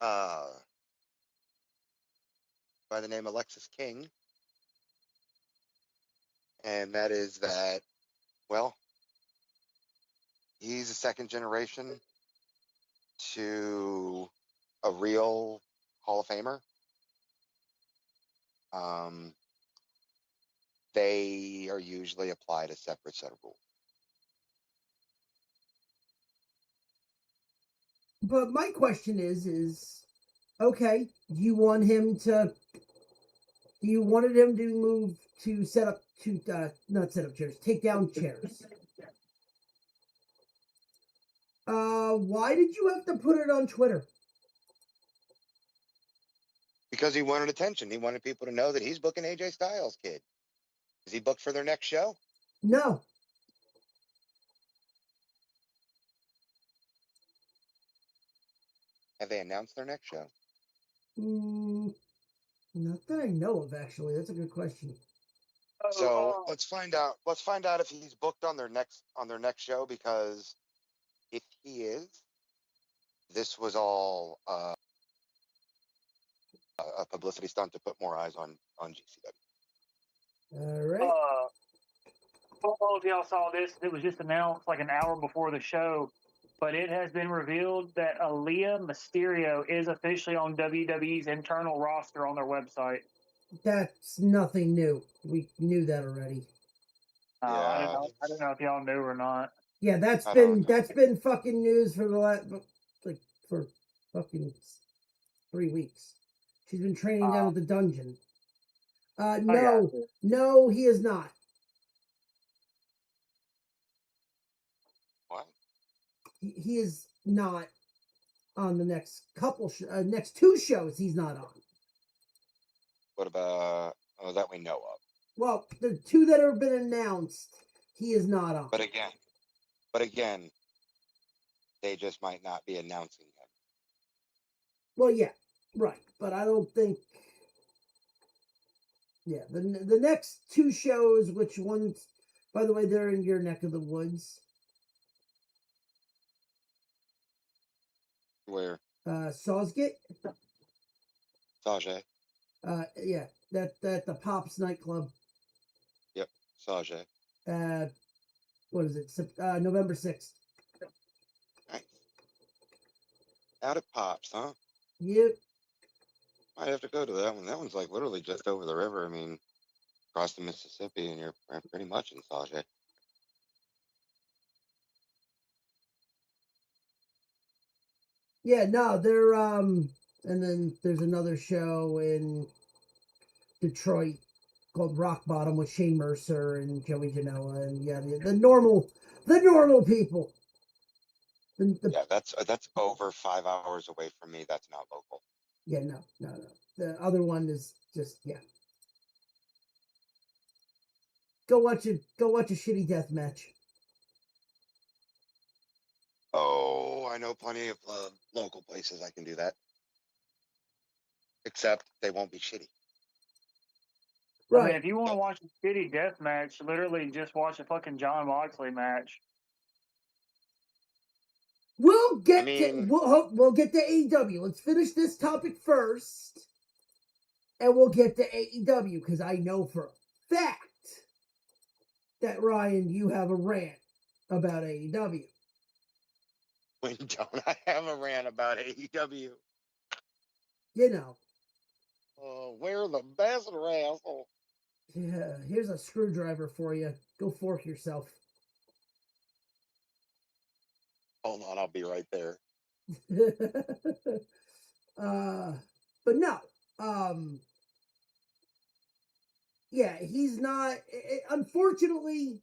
by the name Alexis King, and that is that, well, he's a second generation to a real Hall of Famer. They are usually applied a separate set of rules. But my question is okay, you wanted him to move to not set up chairs, take down chairs. Why did you have to put it on Twitter? Because he wanted attention. He wanted people to know that he's booking AJ Styles, kid. Is he booked for their next show? No. Have they announced their next show? Not that I know of, actually. That's a good question. So let's find out. Let's find out if he's booked on their next show, because if he is, this was all a publicity stunt to put more eyes on GCW. All right. I don't know if y'all saw this. It was just announced like an hour before the show, but it has been revealed that Aaliyah Mysterio is officially on WWE's internal roster on their website. That's nothing new. We knew that already. I don't know if y'all knew or not. Yeah, that's been fucking news for the last for fucking 3 weeks. She's been training down at the dungeon. No, he is not. What? He is not on the next next 2 shows. He's not on. What about that we know of? Well, the 2 that have been announced, he is not on. But again, they just might not be announcing him. Well, yeah, right. But I don't think. Yeah, the next 2 shows, which ones, by the way, they're in your neck of the woods. Where? Sausgate. Sajay. Yeah, that the Pops nightclub. Yep, Sajay. What is it? November 6th. Out it pops, huh? Yep. Might have to go to that one. That one's like literally just over the river. I mean, across the Mississippi, and you're pretty much in Sauget. Yeah, no, they're and then there's another show in Detroit called Rock Bottom with Shane Mercer and Joey Janela and yeah, the normal people. Yeah, that's over 5 hours away from me. That's not local. Yeah, no. The other one is just yeah. Go watch a shitty death match. Oh, I know plenty of local places I can do that. Except they won't be shitty. I Right. mean, if you want to watch a shitty death match, literally just watch a fucking John Moxley match. We'll get I mean- we'll get to AEW. Let's finish this topic first, and we'll get to AEW because I know for a fact that Ryan, you have a rant about AEW. When don't I have a rant about AEW? You know, We're the best wrestle. yeah. Here's a screwdriver for you. Go fork yourself. Hold on, I'll be right there. But no, yeah, he's not. Unfortunately,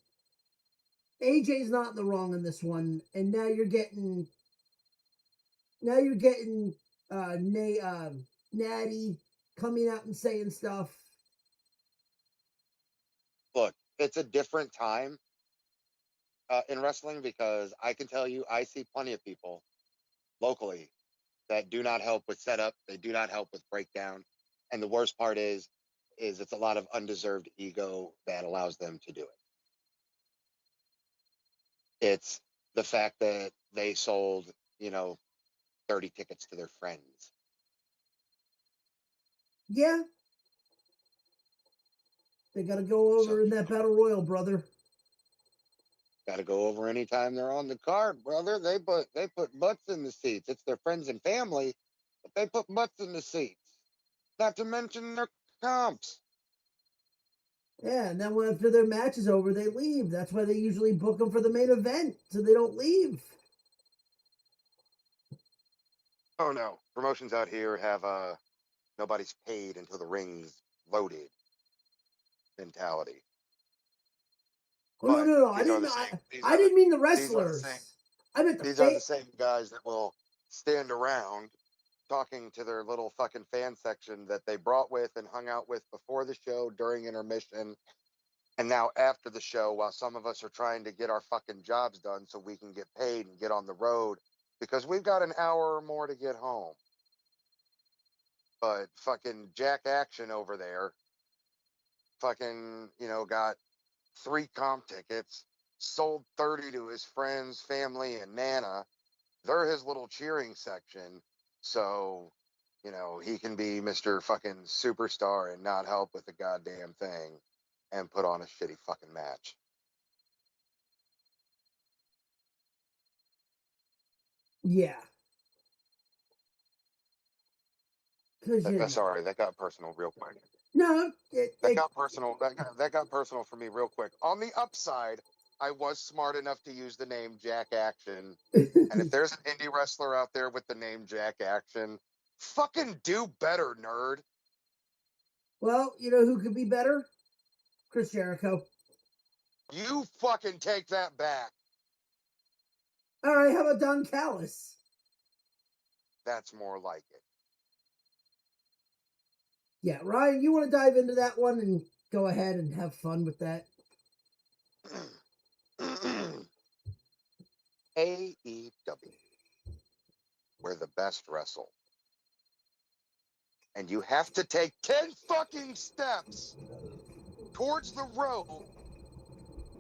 AJ's not in the wrong in this one, and now you're getting Natty coming out and saying stuff. Look, it's a different time in wrestling because I can tell you, I see plenty of people locally that do not help with setup. They do not help with breakdown. And the worst part is it's a lot of undeserved ego that allows them to do it. It's the fact that they sold, 30 tickets to their friends. Yeah, they got to go over So- in that battle royal, brother. Got to go over anytime they're on the card, brother. They put butts in the seats. It's their friends and family, but they put butts in the seats. Not to mention their comps. Yeah, and then after their match is over, they leave. That's why they usually book them for the main event, so they don't leave. Oh no, promotions out here have nobody's paid until the ring's loaded mentality. Oh, no, But no, no. I these are didn't. the same- these I are didn't mean the these are the wrestlers. same- I meant the These are the same guys that will stand around talking to their little fucking fan section that they brought with and hung out with before the show, during intermission, and now after the show, while some of us are trying to get our fucking jobs done so we can get paid and get on the road because we've got an hour or more to get home. But fucking Jack Action over there fucking, got 3 comp tickets, sold 30 to his friends, family, and Nana. They're his little cheering section. So, he can be Mr. fucking superstar and not help with the goddamn thing and put on a shitty fucking match. Yeah. Sorry, that got personal real quick. No, That got personal. That got personal for me real quick. On the upside, I was smart enough to use the name Jack Action. And if there's an indie wrestler out there with the name Jack Action, fucking do better, nerd. Well, you know who could be better? Chris Jericho. You fucking take that back. All right, how about Don Callis? That's more like it. Yeah, Ryan, you want to dive into that one and go ahead and have fun with that? AEW, where the best wrestle. And you have to take 10 fucking steps towards the rope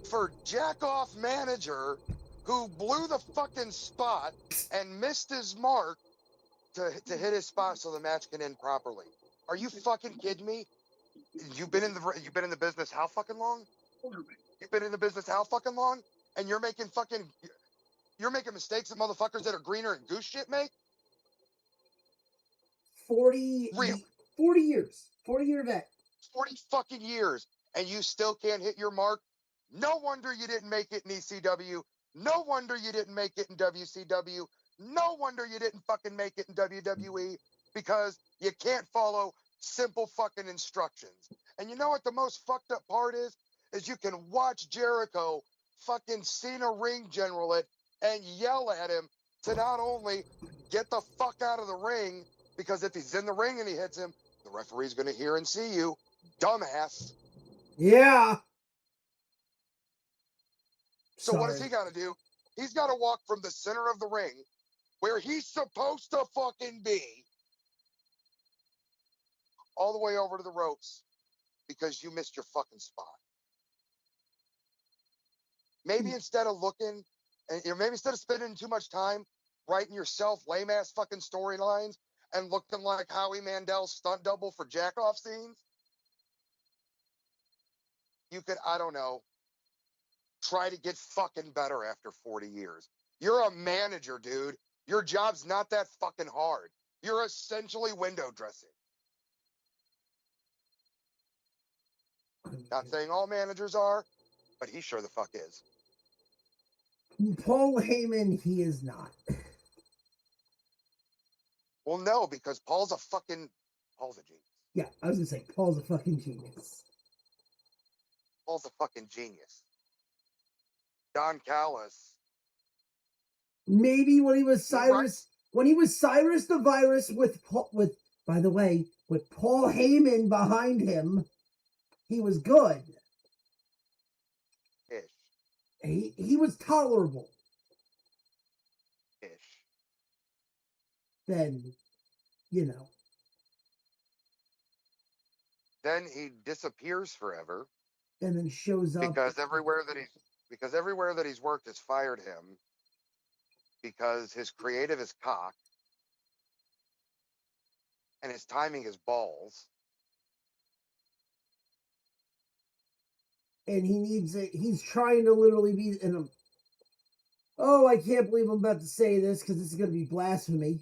for jack-off manager who blew the fucking spot and missed his mark to hit his spot so the match can end properly. Are you fucking kidding me? You've been in the business how fucking long? You've been in the business how fucking long? And you're making mistakes that motherfuckers that are greener and goose shit make? 40, Real. 40 years. 40-year vet. 40 fucking years, and you still can't hit your mark. No wonder you didn't make it in ECW. No wonder you didn't make it in WCW. No wonder you didn't fucking make it in WWE, because you can't follow simple fucking instructions. And you know what the most fucked up part is? Is you can watch Jericho fucking Cena ring general it and yell at him to not only get the fuck out of the ring, because if he's in the ring and he hits him, the referee's going to hear and see you, dumbass. Yeah. So what does Sorry. he got to do? He's got to walk from the center of the ring, where he's supposed to fucking be, all the way over to the ropes because you missed your fucking spot. Maybe instead of looking, and maybe instead of spending too much time writing yourself lame ass fucking storylines and looking like Howie Mandel's stunt double for jackoff scenes, you could, I don't know, try to get fucking better after 40 years. You're a manager, dude. Your job's not that fucking hard. You're essentially window dressing. Not saying all managers are, but he sure the fuck is. Paul Heyman, he is not. Well, no, because Paul's a genius. Yeah, I was gonna say Paul's a fucking genius. Paul's a fucking genius. Don Callis. Maybe when he was You're Cyrus, when he was Cyrus the Virus with by the way, with Paul Heyman behind him, he was good. Ish. He was tolerable. Ish. Then, you know. Then he disappears forever And then shows up because everywhere that he's worked has fired him because his creative is cock and his timing is balls. and he needs it. He's trying to literally be in a. Oh, I can't believe I'm about to say this because this is going to be blasphemy.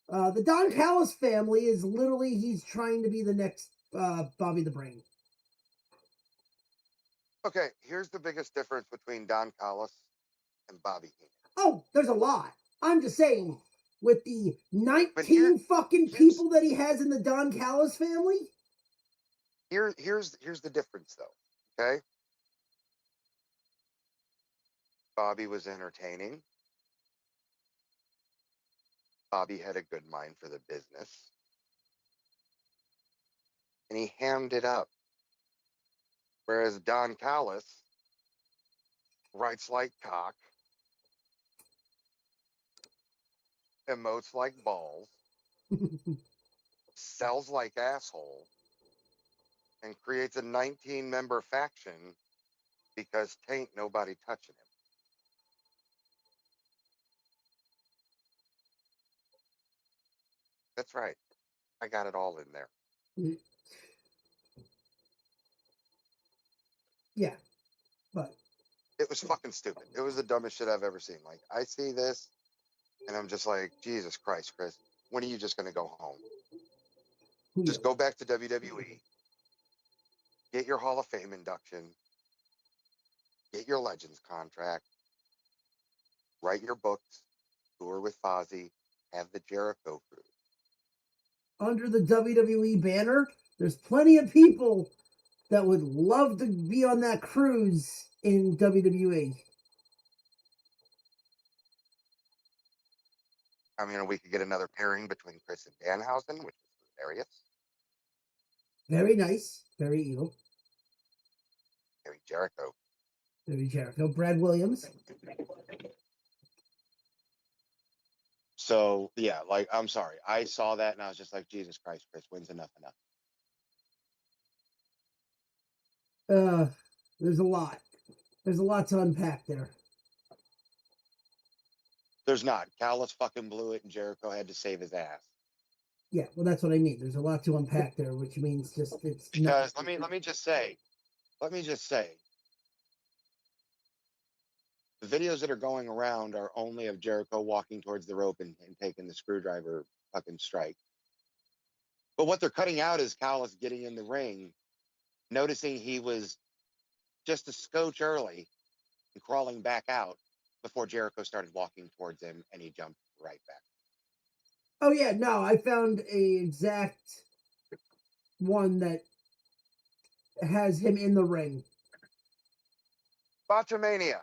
The Don Callis family is literally, he's trying to be the next Bobby the Brain. Okay, here's the biggest difference between Don Callis and Bobby Heenan. Oh, there's a lot. I'm just saying, with the 19 here- fucking people that he has in the Don Callis family. Here's the difference, though. Okay, Bobby was entertaining. Bobby had a good mind for the business, and he hammed it up. Whereas Don Callis writes like cock, emotes like balls, sells like asshole, and creates a 19-member faction because tain't nobody touching him. That's right. I got it all in there. Yeah, but It was fucking stupid. It was the dumbest shit I've ever seen. Like, I see this, and I'm just like, Jesus Christ, Chris, when are you just going to go home? who Just knows? go back to WWE, get your Hall of Fame induction, get your Legends contract, write your books, tour with Fozzy, have the Jericho crew. Under the WWE banner, there's plenty of people that would love to be on that cruise in WWE. I mean, we could get another pairing between Chris and Danhausen, which was hilarious. Very nice, very evil, Very Jericho. very Jericho. Brad Williams. So, yeah, like, I'm sorry. I saw that, and I was just like, Jesus Christ, Chris, when's enough enough? There's a lot. There's a lot to unpack there. There's not. Callis fucking blew it, and Jericho had to save his ass. Yeah, well, that's what I mean. There's a lot to unpack there, which means just it's Because not. let me just say, the videos that are going around are only of Jericho walking towards the rope and taking the screwdriver fucking strike. But what they're cutting out is Callis getting in the ring, noticing he was just a scotch early and crawling back out before Jericho started walking towards him, and he jumped right back. Oh yeah, no, I found a exact one that has him in the ring. Botchamania.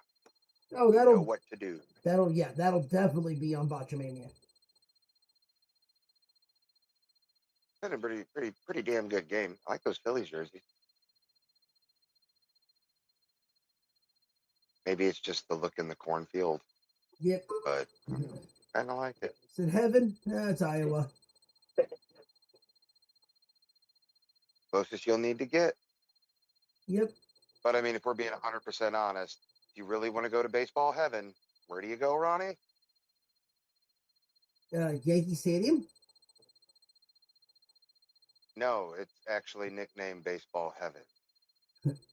Oh, You know that'll what to do. that'll definitely be on Botchamania. Been a pretty damn good game. I like those Phillies jerseys. Maybe it's just the look in the cornfield, Yep. but kind of like it. Is it heaven? It's Iowa. Closest you'll need to get. Yep. But I mean, if we're being 100% honest, if you really want to go to baseball heaven, where do you go, Ronnie? Yankee Stadium. No, it's actually nicknamed Baseball Heaven.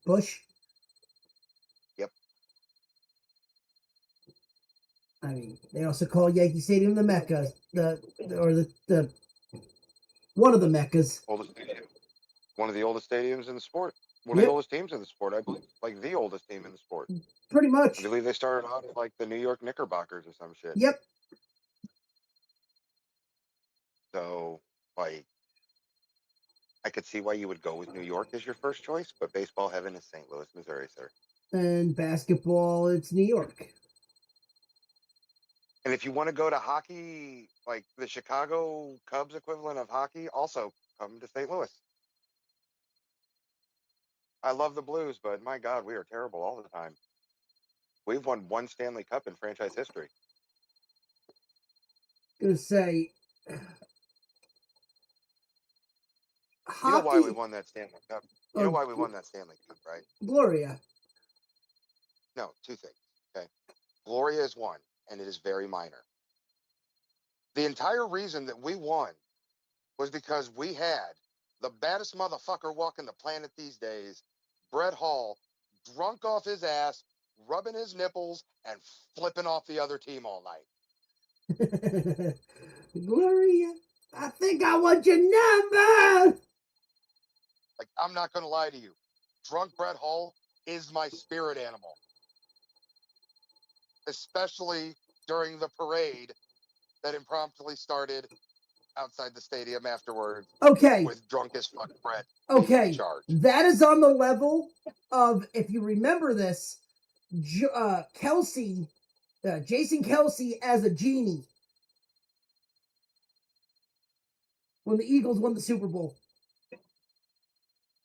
Bush. Yep. I mean, they also call Yankee Stadium the Mecca, the one of the Meccas. Oldest stadium. One of the oldest stadiums in the sport. One of Yep. the oldest teams in the sport, I believe. Like the oldest team in the sport. Pretty much. I believe they started out as like the New York Knickerbockers or some shit. Yep. So, like, I could see why you would go with New York as your first choice, but Baseball Heaven is St. Louis, Missouri, sir. And basketball, it's New York. And if you want to go to hockey, like the Chicago Cubs equivalent of hockey, also come to St. Louis. I love the Blues, but my God, we are terrible all the time. We've won one Stanley Cup in franchise history. Gonna say, You know why we hockey. won that Stanley Cup? You know why we won that Stanley Cup, right? Gloria. No, two things. Okay. Gloria is one, and it is very minor. The entire reason that we won was because we had the baddest motherfucker walking the planet these days, Brett Hall, drunk off his ass, rubbing his nipples, and flipping off the other team all night. Gloria, I think I want your number. Like, I'm not going to lie to you. Drunk Brett Hall is my spirit animal. Especially during the parade that impromptu started outside the stadium afterwards Okay. with drunk as fuck Brett leading the Okay. charge. That is on the level of, if you remember this, Kelsey, Jason Kelsey as a genie when the Eagles won the Super Bowl.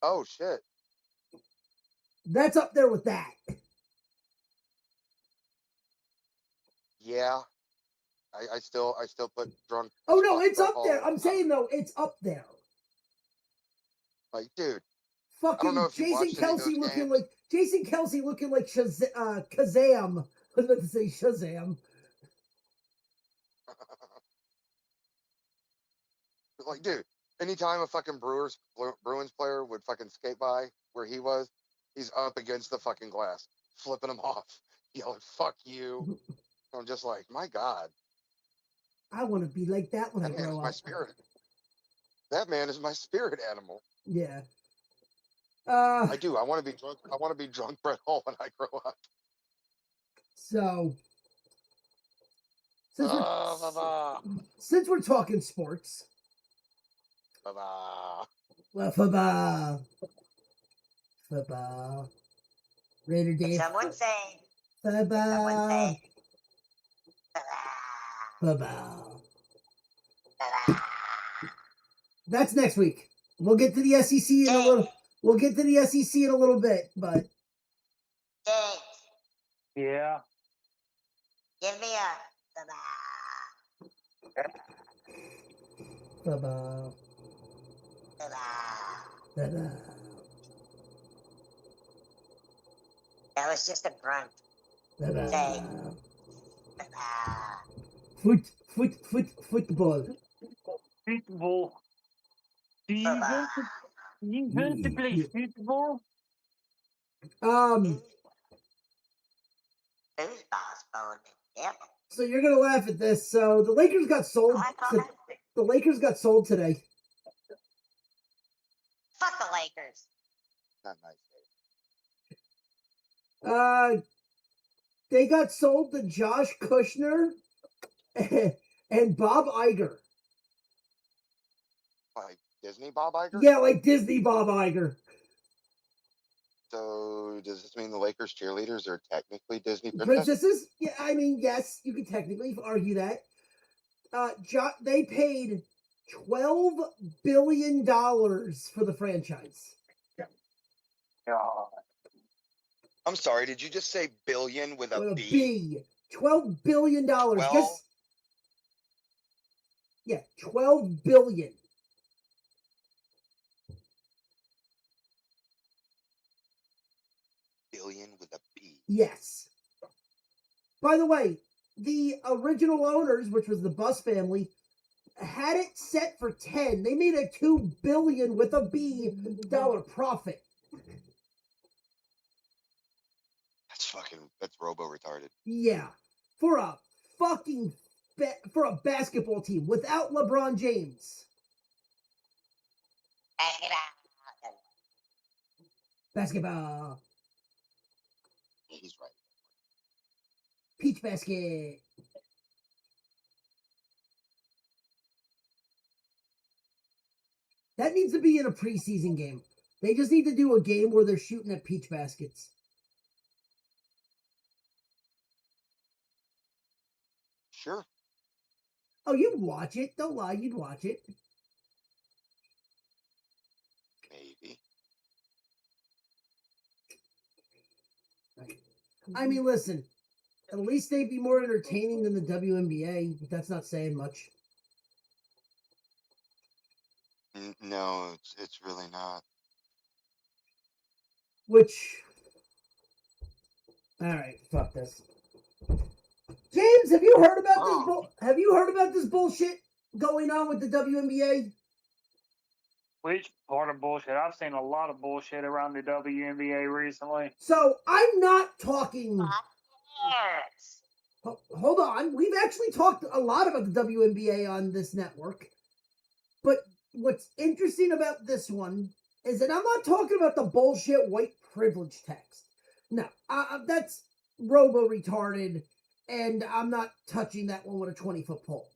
Oh shit. That's up there with that. Yeah. I still put drunk. Oh as no, fuck it's Brett up there. Hall I'm saying though, it's up there. Like, dude, Fucking know if you Jason watched any of Kelsey those looking games. like Jason Kelsey looking like Kazam. I was about to say Shazam. Like, dude, anytime a fucking Bruins player would fucking skate by where he was, he's up against the fucking glass, flipping him off, yelling, fuck you. I'm just like, my God, I want to be like that when that I man is grow my up. spirit. That man is my spirit animal. Yeah. I do. I want to be drunk. I want to be drunk Brett Hall when I grow up. So since Ba-ba. since we're talking sports, Ba-ba. football. Raider Dave. Someone say, Football. "Ah, Football. ah." That's next week. We'll get to the SEC in a little. We'll get to the SEC in a little bit, but James, Yeah. give me a football. Football. That was just a grunt. Football. Ah. Football. Football. Do you want to, you want to play football? Whose boss phone the devil? So you're gonna laugh at this. So the Lakers got sold. Oh, I thought The Lakers got sold today. Lakers. Not nice. They got sold to Josh Kushner and Bob Iger. Like Disney Bob Iger? Yeah, like Disney Bob Iger. So does this mean the Lakers cheerleaders are technically Disney princesses? Princesses? Yeah, I mean, yes, you could technically argue that. They paid $12 billion for the franchise. God. I'm sorry, did you just say billion with a With a B? B. $12 billion. 12? Just, yeah, $12 billion. Billion with a B. Yes. By the way, the original owners, which was the Bus family, had it set for 10. They made a $2 billion with a B dollar profit. That's robo retarded. Yeah. For a fucking for a basketball team without LeBron James. Basketball. He's right. Peach basket. That needs to be in a preseason game. They just need to do a game where they're shooting at peach baskets. Sure. Oh, you'd watch it. Don't lie, you'd watch it. Maybe. I mean, listen. At least they'd be more entertaining than the WNBA, but that's not saying much. No, it's really not. Which, all right, fuck this. James, have you heard about this? Have you heard about this bullshit going on with the WNBA? Which part of bullshit? I've seen a lot of bullshit around the WNBA recently. So I'm not talking. Yes. Hold on, we've actually talked a lot about the WNBA on this network, but what's interesting about this one is that I'm not talking about the bullshit white privilege text. No, that's robo retarded, and I'm not touching that one with a 20-foot pole.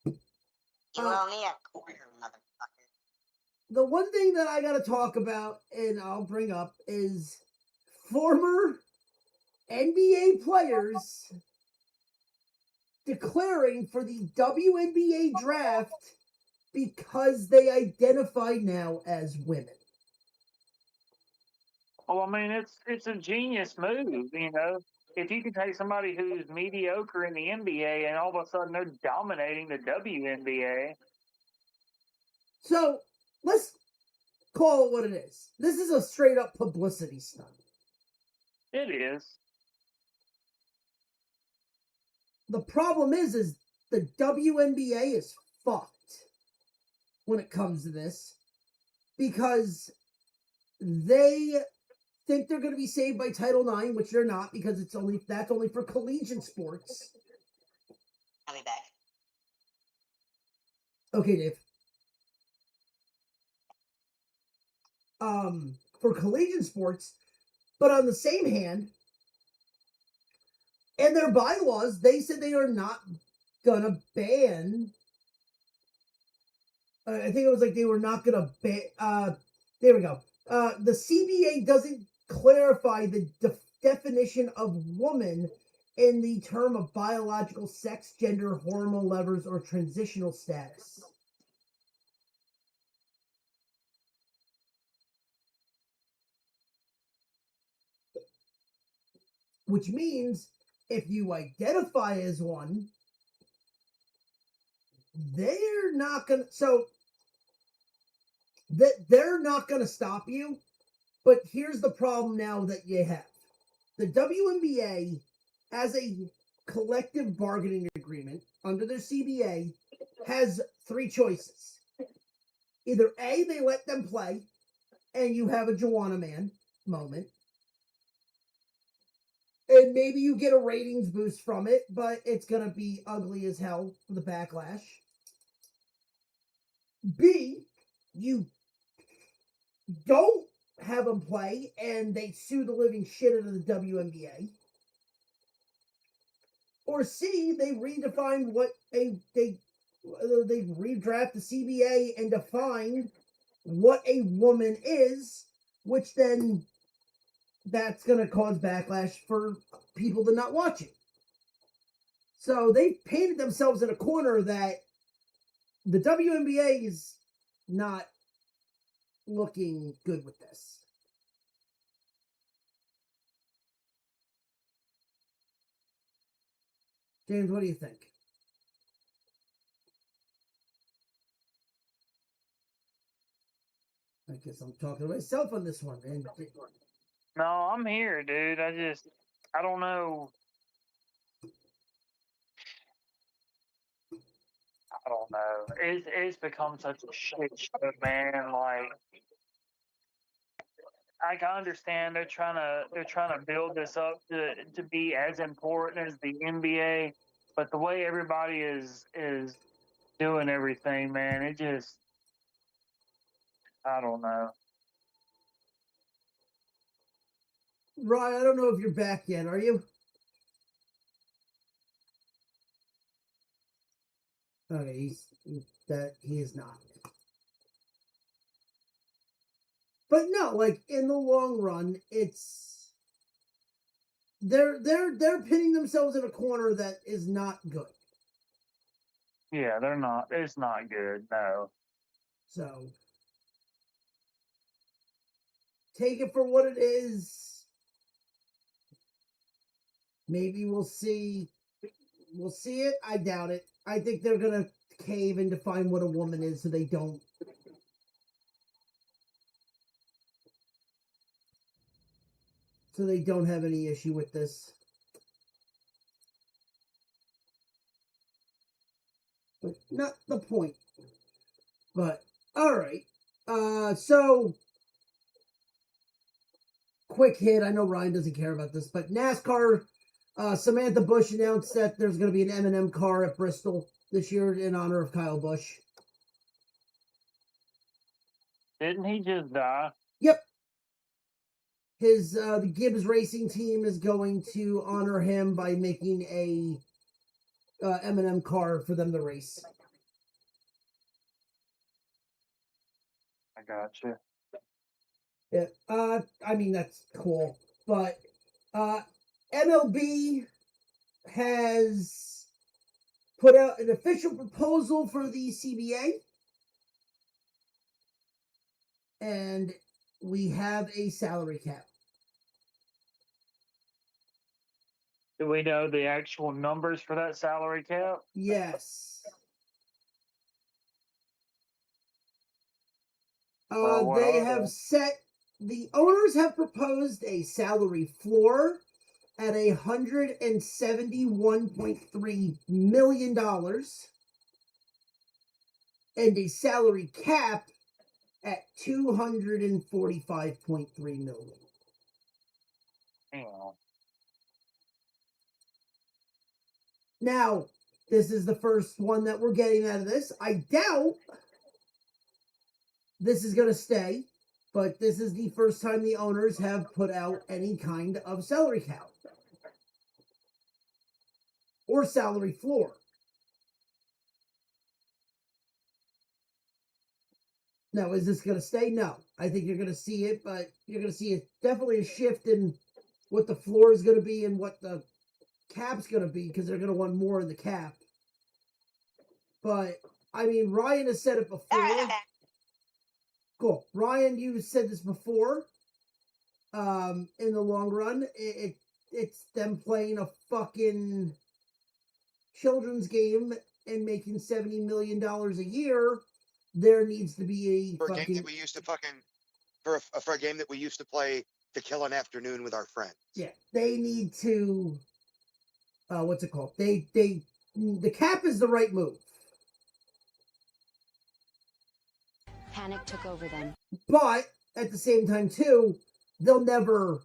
You owe me a quarter, motherfucker. The one thing that I gotta talk about and I'll bring up is former NBA players declaring for the WNBA draft because they identify now as women. Well, I mean, it's a genius move, you know. If you can take somebody who's mediocre in the NBA and all of a sudden they're dominating the WNBA. So let's call it what it is. This is a straight up publicity stunt. It is. The problem is the WNBA is fucked when it comes to this because they think they're going to be saved by Title IX, which they're not because that's only for collegiate sports. I'll be back. Okay, Dave. For collegiate sports, but on the same hand, in their bylaws, they said they are not gonna ban. I think it was like they were not gonna ban. There we go. The CBA doesn't clarify the definition of woman in the term of biological sex, gender, hormone levels, or transitional status. Which means if you identify as one, they're not gonna they're not gonna stop you. But here's the problem now that you have. The WNBA, as a collective bargaining agreement under their CBA, has three choices. Either A, they let them play, and you have a Joanna Man moment. And maybe you get a ratings boost from it, but it's going to be ugly as hell for the backlash. B, you don't have him play and they sue the living shit out of the WNBA. Or C, they redefine what they redraft the CBA and define what a woman is, which then that's going to cause backlash for people to not watch it. So they've painted themselves in a corner that the WNBA is not looking good with this. James, what do you think? I guess I'm talking to myself on this one. And No, I'm here, dude. I don't know. I don't know. It's become such a shit show, man. Like, I can understand they're trying to build this up to be as important as the NBA, but the way everybody is doing everything, man, it just, I don't know. Ryan, I don't know if you're back yet. Are you? Okay, he is not. But no, like in the long run, it's they're pinning themselves in a corner that is not good. Yeah, they're not. It's not good. No. So take it for what it is. Maybe we'll see. We'll see it. I doubt it. I think they're gonna cave and define what a woman is, so they don't. So they don't have any issue with this. But not the point. But all right. So quick hit. I know Ryan doesn't care about this, but NASCAR. Samantha Bush announced that there's going to be an M&M car at Bristol this year in honor of Kyle Busch. Didn't he just die? Yep. His the Gibbs Racing team is going to honor him by making a M&M car for them to race. I gotcha. Yeah. I mean that's cool, but MLB has put out an official proposal for the CBA, and we have a salary cap. Do we know the actual numbers for that salary cap? Yes. What They are have they? set, the owners have proposed a salary floor at $171.3 million and a salary cap at $245.3 million. Damn. Now, this is the first one that we're getting out of this. I doubt this is going to stay, but this is the first time the owners have put out any kind of salary cap or salary floor. Now, is this going to stay? No. I think you're going to see it, but you're going to see definitely a shift in what the floor is going to be and what the cap's going to be, because they're going to want more in the cap. But, I mean, Ryan has said it before. Cool. Ryan, you said this before. In the long run, it's them playing a fucking children's game and making $70 million a year. There needs to be a For a fucking... game that we used to fucking for a game that we used to play to kill an afternoon with our friends. Yeah, they need to. What's it called? The cap is the right move. Panic took over them. But at the same time, too, they'll never.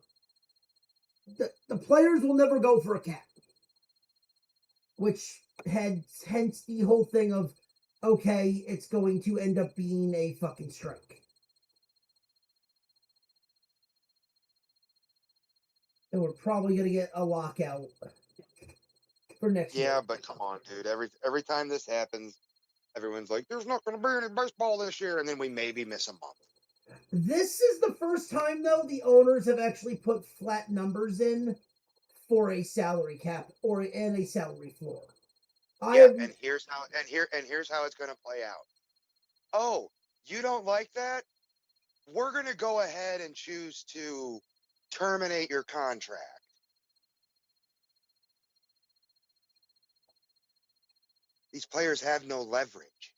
The players will never go for a cap, which hence the whole thing of, okay, it's going to end up being a fucking strike. And we're probably going to get a lockout for next year. Yeah, but come on, dude. Every time this happens, everyone's like, "There's not going to be any baseball this year," and then we maybe miss a month. This is the first time, though, the owners have actually put flat numbers in for a salary cap and a salary floor. And here's how it's going to play out. Oh, you don't like that? We're going to go ahead and choose to terminate your contract. These players have no leverage.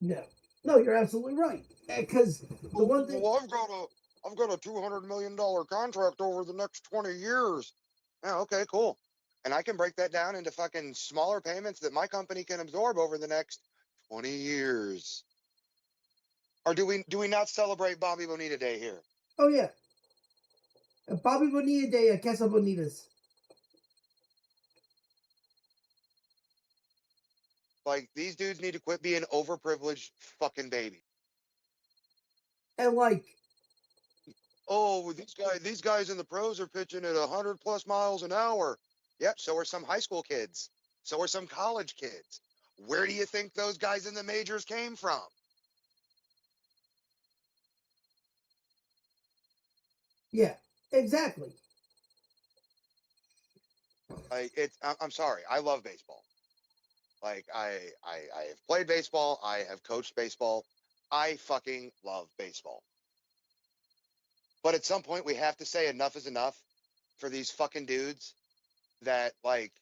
No, you're absolutely right. Because the one thing, Well, I've got a $200 million contract over the next 20 years. Yeah, okay, cool. And I can break that down into fucking smaller payments that my company can absorb over the next 20 years. Or do we not celebrate Bobby Bonita Day here? oh yeah, Bobby Bonilla Day at Casa Bonitas. Like, these dudes need to quit being overprivileged fucking babies. And like, Oh, these guys in the pros are pitching at 100+ miles an hour. Yep, so are some high school kids. So are some college kids. Where do you think those guys in the majors came from? yeah, exactly. Like, I'm sorry, I love baseball. Like, I have played baseball, I have coached baseball. I fucking love baseball. But at some point we have to say enough is enough for these fucking dudes that, like,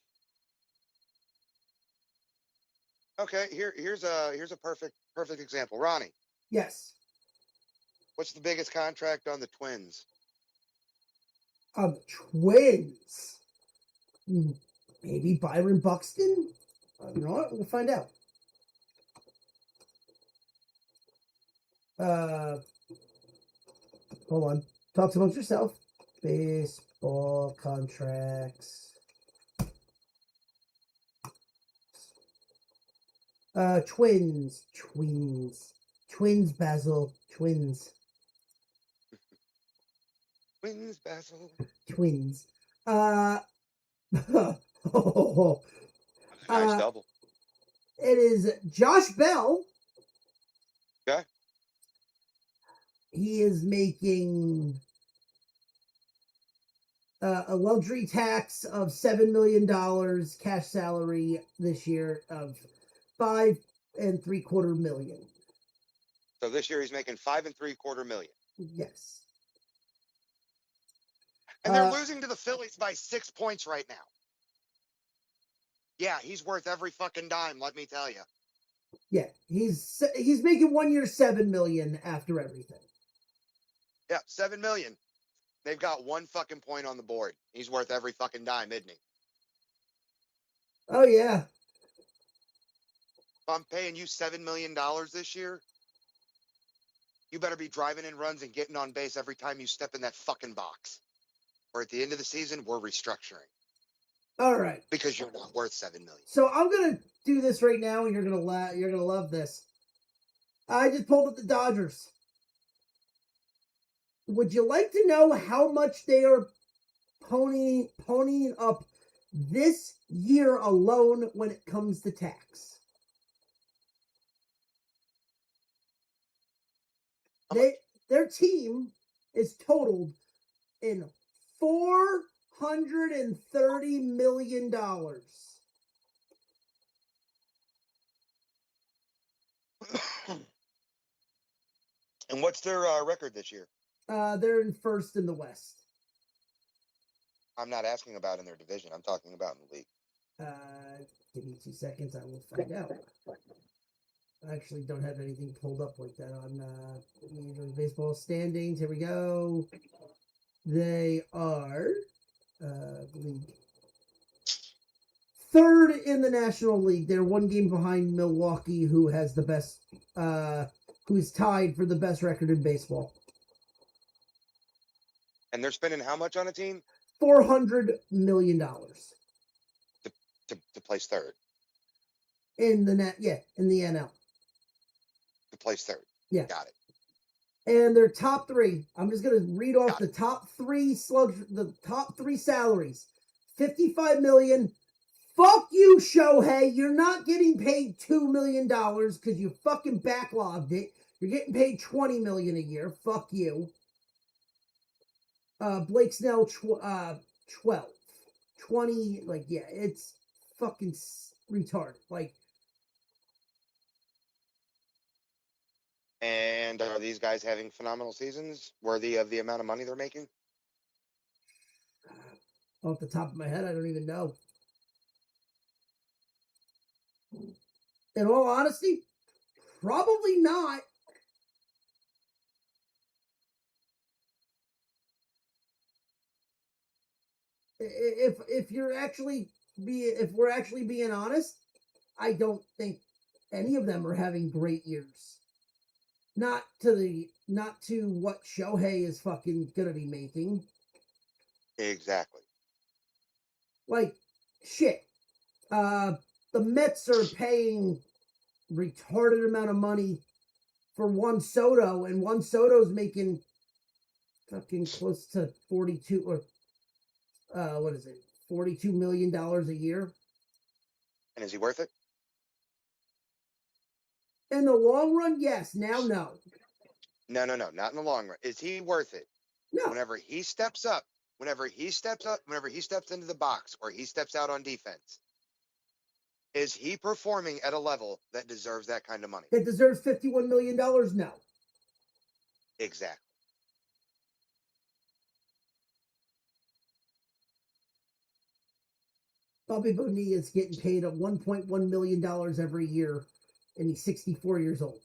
okay, here's a perfect example. Ronnie, Yes. what's the biggest contract on the Twins? The Twins. Maybe Byron Buxton? You know what? We'll find out. Hold on. Talk amongst yourself. Baseball contracts. Twins, Basil, Twins. Twins, Basil. Twins. Nice double. It is Josh Bell. Okay. He is making a luxury tax of $7 million, cash salary this year of $5.75 million. So this year he's making $5.75 million. Yes. And they're losing to the Phillies by 6 points right now. Yeah, he's worth every fucking dime, let me tell you. Yeah, he's making 1 year $7 million after everything. Yeah, $7 million. They've got 1 fucking point on the board. He's worth every fucking dime, isn't he? Oh yeah. If I'm paying you $7 million this year, you better be driving in runs and getting on base every time you step in that fucking box. Or at the end of the season, we're restructuring. All right. Because you're not worth $7 million. So I'm gonna do this right now, and you're gonna love this. I just pulled up the Dodgers. Would you like to know how much they are ponying up this year alone when it comes to tax? Their team is totaled in $430 million. And what's their record this year? They're in first in the West. I'm not asking about in their division. I'm talking about in the league. Give me 2 seconds. I will find out. I actually don't have anything pulled up like that on Major League Baseball standings. Here we go. They are league third in the National League. They're 1 game behind Milwaukee, who has the best, who's tied for the best record in baseball. And they're spending how much on a team? $400 million To place third. in the in the NL. To place third. Yeah. Got it. And their top three, I'm just going to read off the top three salaries. $55 million. Fuck you, Shohei. You're not getting paid $2 million because you fucking backlogged it. You're getting paid $20 million a year. Fuck you. Blake Snell, 12. 20, like, yeah, it's fucking retarded. Like, And are these guys having phenomenal seasons worthy of the amount of money they're making? off the top of my head, I don't even know. In all honesty, probably not. If you're actually if we're actually being honest, I don't think any of them are having great years. Not to what Shohei is fucking gonna be making. Exactly. Like, shit. The Mets are paying retarded amount of money for Juan Soto, and Juan Soto's making fucking close to 42 or what is it? $42 million a year. And is he worth it? In the long run, yes. Now, no. No, not in the long run. Is he worth it? No. Whenever he steps whenever he steps into the box or he steps out on defense, is he performing at a level that deserves that kind of money? That deserves $51 million? No. Exactly. Bobby Bonilla is getting paid at $1.1 million every year, and he's 64 years old.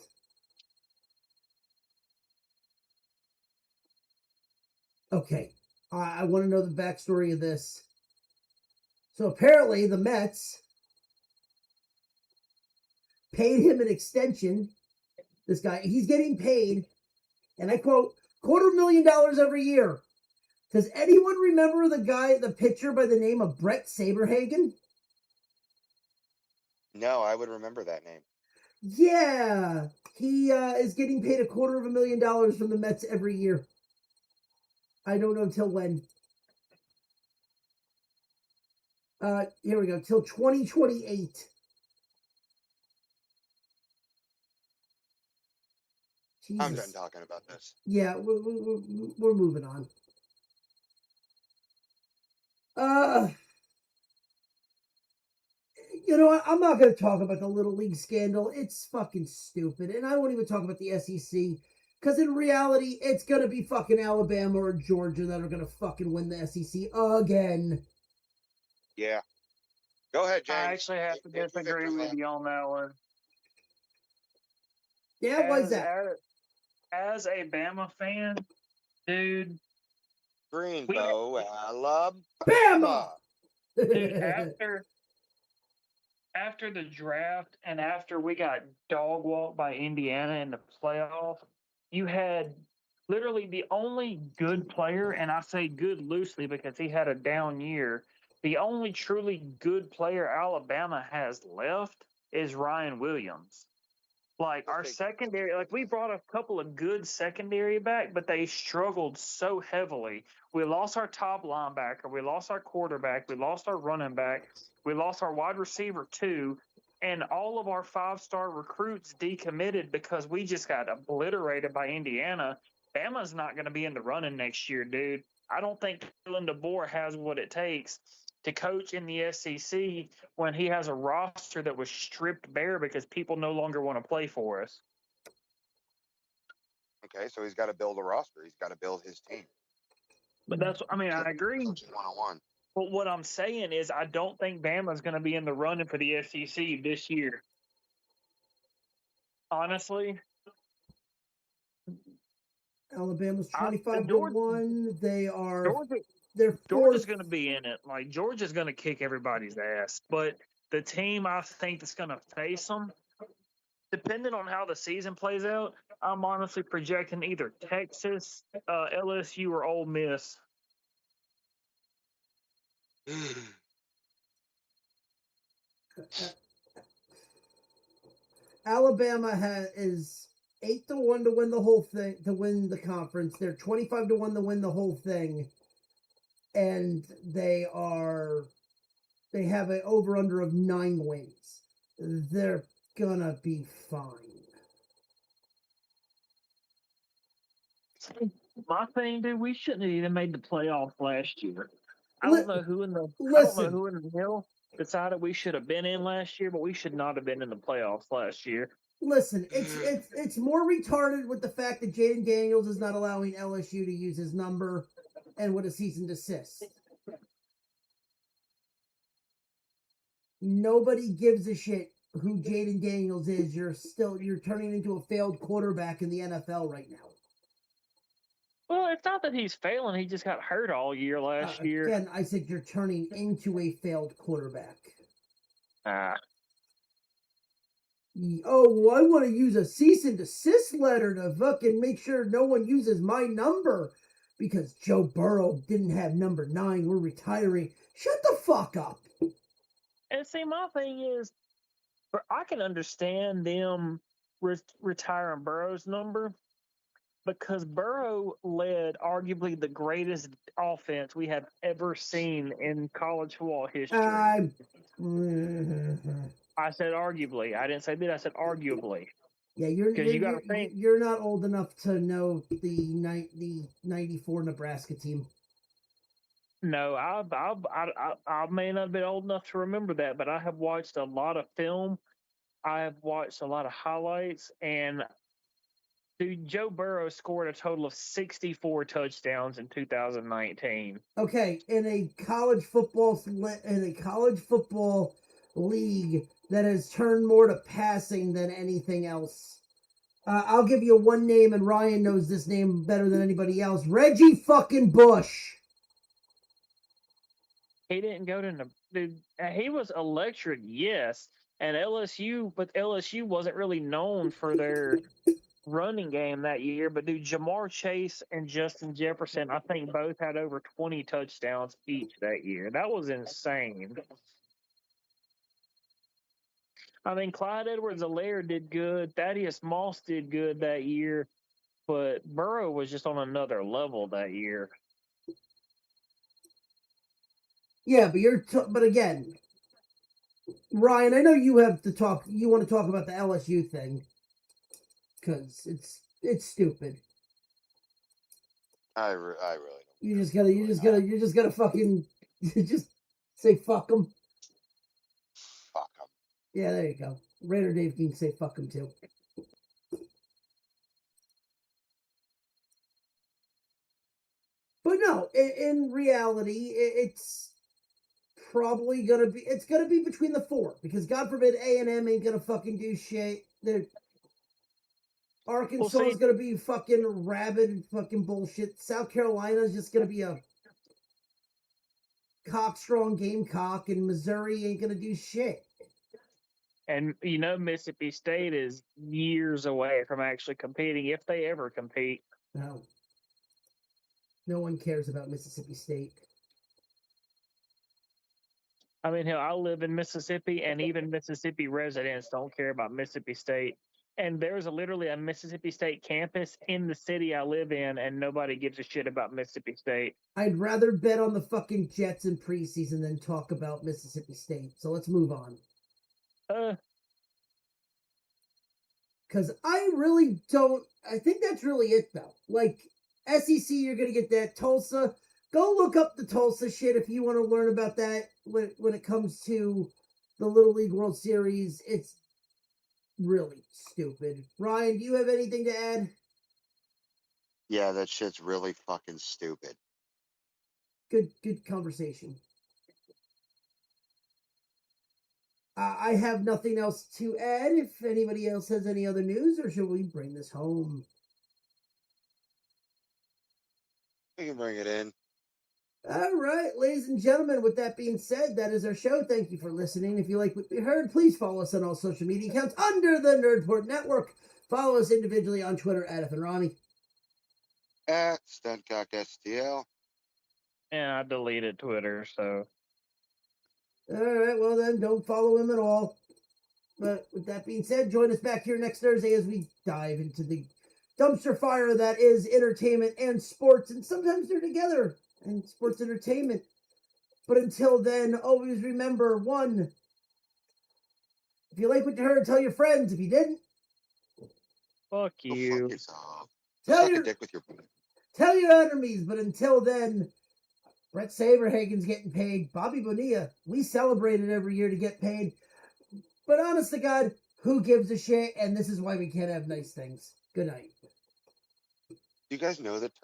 Okay, I want to know the backstory of this. So apparently the Mets paid him an extension. This guy, he's getting paid, and I quote, $250,000 every year. Does anyone remember the pitcher by the name of Brett Saberhagen? No, I would remember that name. Yeah, he is getting paid $250,000 from the Mets every year. I don't know till when. Here we go, till 2028. Jesus. I'm done talking about this. Yeah, we're moving on. You know what? I'm not going to talk about the Little League scandal. It's fucking stupid. And I won't even talk about the SEC. Because in reality, it's going to be fucking Alabama or Georgia that are going to fucking win the SEC again. Yeah. Go ahead, James. I actually have to disagree with you on that one. Yeah, why is that? As a Bama fan, dude. Greenbow, Alabama. Bama! Dude, after the draft and after we got dog walked by Indiana in the playoff, you had literally the only good player, and I say good loosely because he had a down year. The only truly good player Alabama has left is Ryan Williams. Like our secondary, like we brought a couple of good secondary back, but they struggled so heavily. We lost our top linebacker, we lost our quarterback, we lost our running back, we lost our wide receiver too, and all of our 5-star recruits decommitted because we just got obliterated by Indiana. Bama's not going to be in the running next year, dude. I don't think Kalen DeBoer has what it takes to coach in the SEC when he has a roster that was stripped bare because people no longer want to play for us. Okay, so he's got to build a roster. He's got to build his team. But that's, I mean, I agree. 101. But what I'm saying is I don't think Bama's going to be in the running for the SEC this year. Honestly. Alabama's 25-1. They are... Georgia's going to be in it. Like, Georgia's going to kick everybody's ass. But the team I think that's going to face them, depending on how the season plays out, I'm honestly projecting either Texas, LSU, or Ole Miss. Alabama is 8-1 to win the whole thing, to win the conference. They're 25-1 to win the whole thing, and they have an over under of 9 wins. They're gonna be fine. My thing, dude, we shouldn't have even made the playoffs last year. I Li- don't know who in the listen. hell decided we should have been in last year, but we should not have been in the playoffs last year. Listen, it's more retarded with the fact that Jaden Daniels is not allowing LSU to use his number and with a cease and desist. Nobody gives a shit who Jaden Daniels is. You're turning into a failed quarterback in the NFL right now. Well, it's not that he's failing; he just got hurt all year last year. Again, I said you're turning into a failed quarterback. Oh, well, I want to use a cease and desist letter to fucking make sure no one uses my number because Joe Burrow didn't have number 9. We're retiring. Shut the fuck up. And see, my thing is, I can understand them retiring Burrow's number because Burrow led arguably the greatest offense we have ever seen in college football history. I said arguably. I didn't say that. I said arguably. Yeah, you're not old enough to know the 94 Nebraska team. No, I may not have been old enough to remember that, but I have watched a lot of film. I have watched a lot of highlights, and dude, Joe Burrow scored a total of 64 touchdowns in 2019. Okay, in a college football league that has turned more to passing than anything else. I'll give you one name, and Ryan knows this name better than anybody else. Reggie fucking Bush. He didn't go to dude. He was electric, yes, and LSU, but LSU wasn't really known for their running game that year. But dude, Jamar Chase and Justin Jefferson, I think both had over 20 touchdowns each that year. That was insane. I mean, Clyde Edwards-Helaire did good. Thaddeus Moss did good that year, but Burrow was just on another level that year. Yeah, but again, Ryan, I know you have to talk. You want to talk about the LSU thing because it's stupid. I really don't. You just gotta fucking just say fuck them. Fuck them. Yeah, there you go. Raider Dave can say fuck him too. But no, in reality, it's probably gonna be between the 4 because God forbid A&M ain't gonna fucking do shit. Arkansas is gonna be fucking rabid fucking bullshit. South Carolina is just gonna be a cock-strong Gamecock, and Missouri ain't gonna do shit. And, Mississippi State is years away from actually competing, if they ever compete. No. No one cares about Mississippi State. I mean, hell, I live in Mississippi, and even Mississippi residents don't care about Mississippi State. And there's literally a Mississippi State campus in the city I live in, and nobody gives a shit about Mississippi State. I'd rather bet on the fucking Jets in preseason than talk about Mississippi State. So let's move on. Because I really don't. I think that's really it, though. Like, SEC, you're going to get that. Tulsa, go look up the Tulsa shit if you want to learn about that when it comes to the Little League World Series. It's really stupid. Ryan, do you have anything to add? Yeah, that shit's really fucking stupid. Good conversation. I have nothing else to add. If anybody else has any other news, or should we bring this home? We can bring it in. All right, ladies and gentlemen, with that being said, that is our show. Thank you for listening. If you like what you heard, please follow us on all social media accounts under the Nerdport Network. Follow us individually on Twitter at @FNRonnie. At StuntcockSTL. And I deleted Twitter, so. All right, well then, don't follow him at all. But with that being said, join us back here next Thursday as we dive into the dumpster fire that is entertainment and sports, and sometimes they're together and sports entertainment. But until then, always remember, one, if you like what you heard, tell your friends. If you didn't, Fuck Go you. fuck yourself. tell Suck a your dick with your tell your enemies. But until then, Brett Saberhagen's getting paid. Bobby Bonilla, we celebrate it every year to get paid. But honest to God, who gives a shit? And this is why we can't have nice things. Good night. You guys know that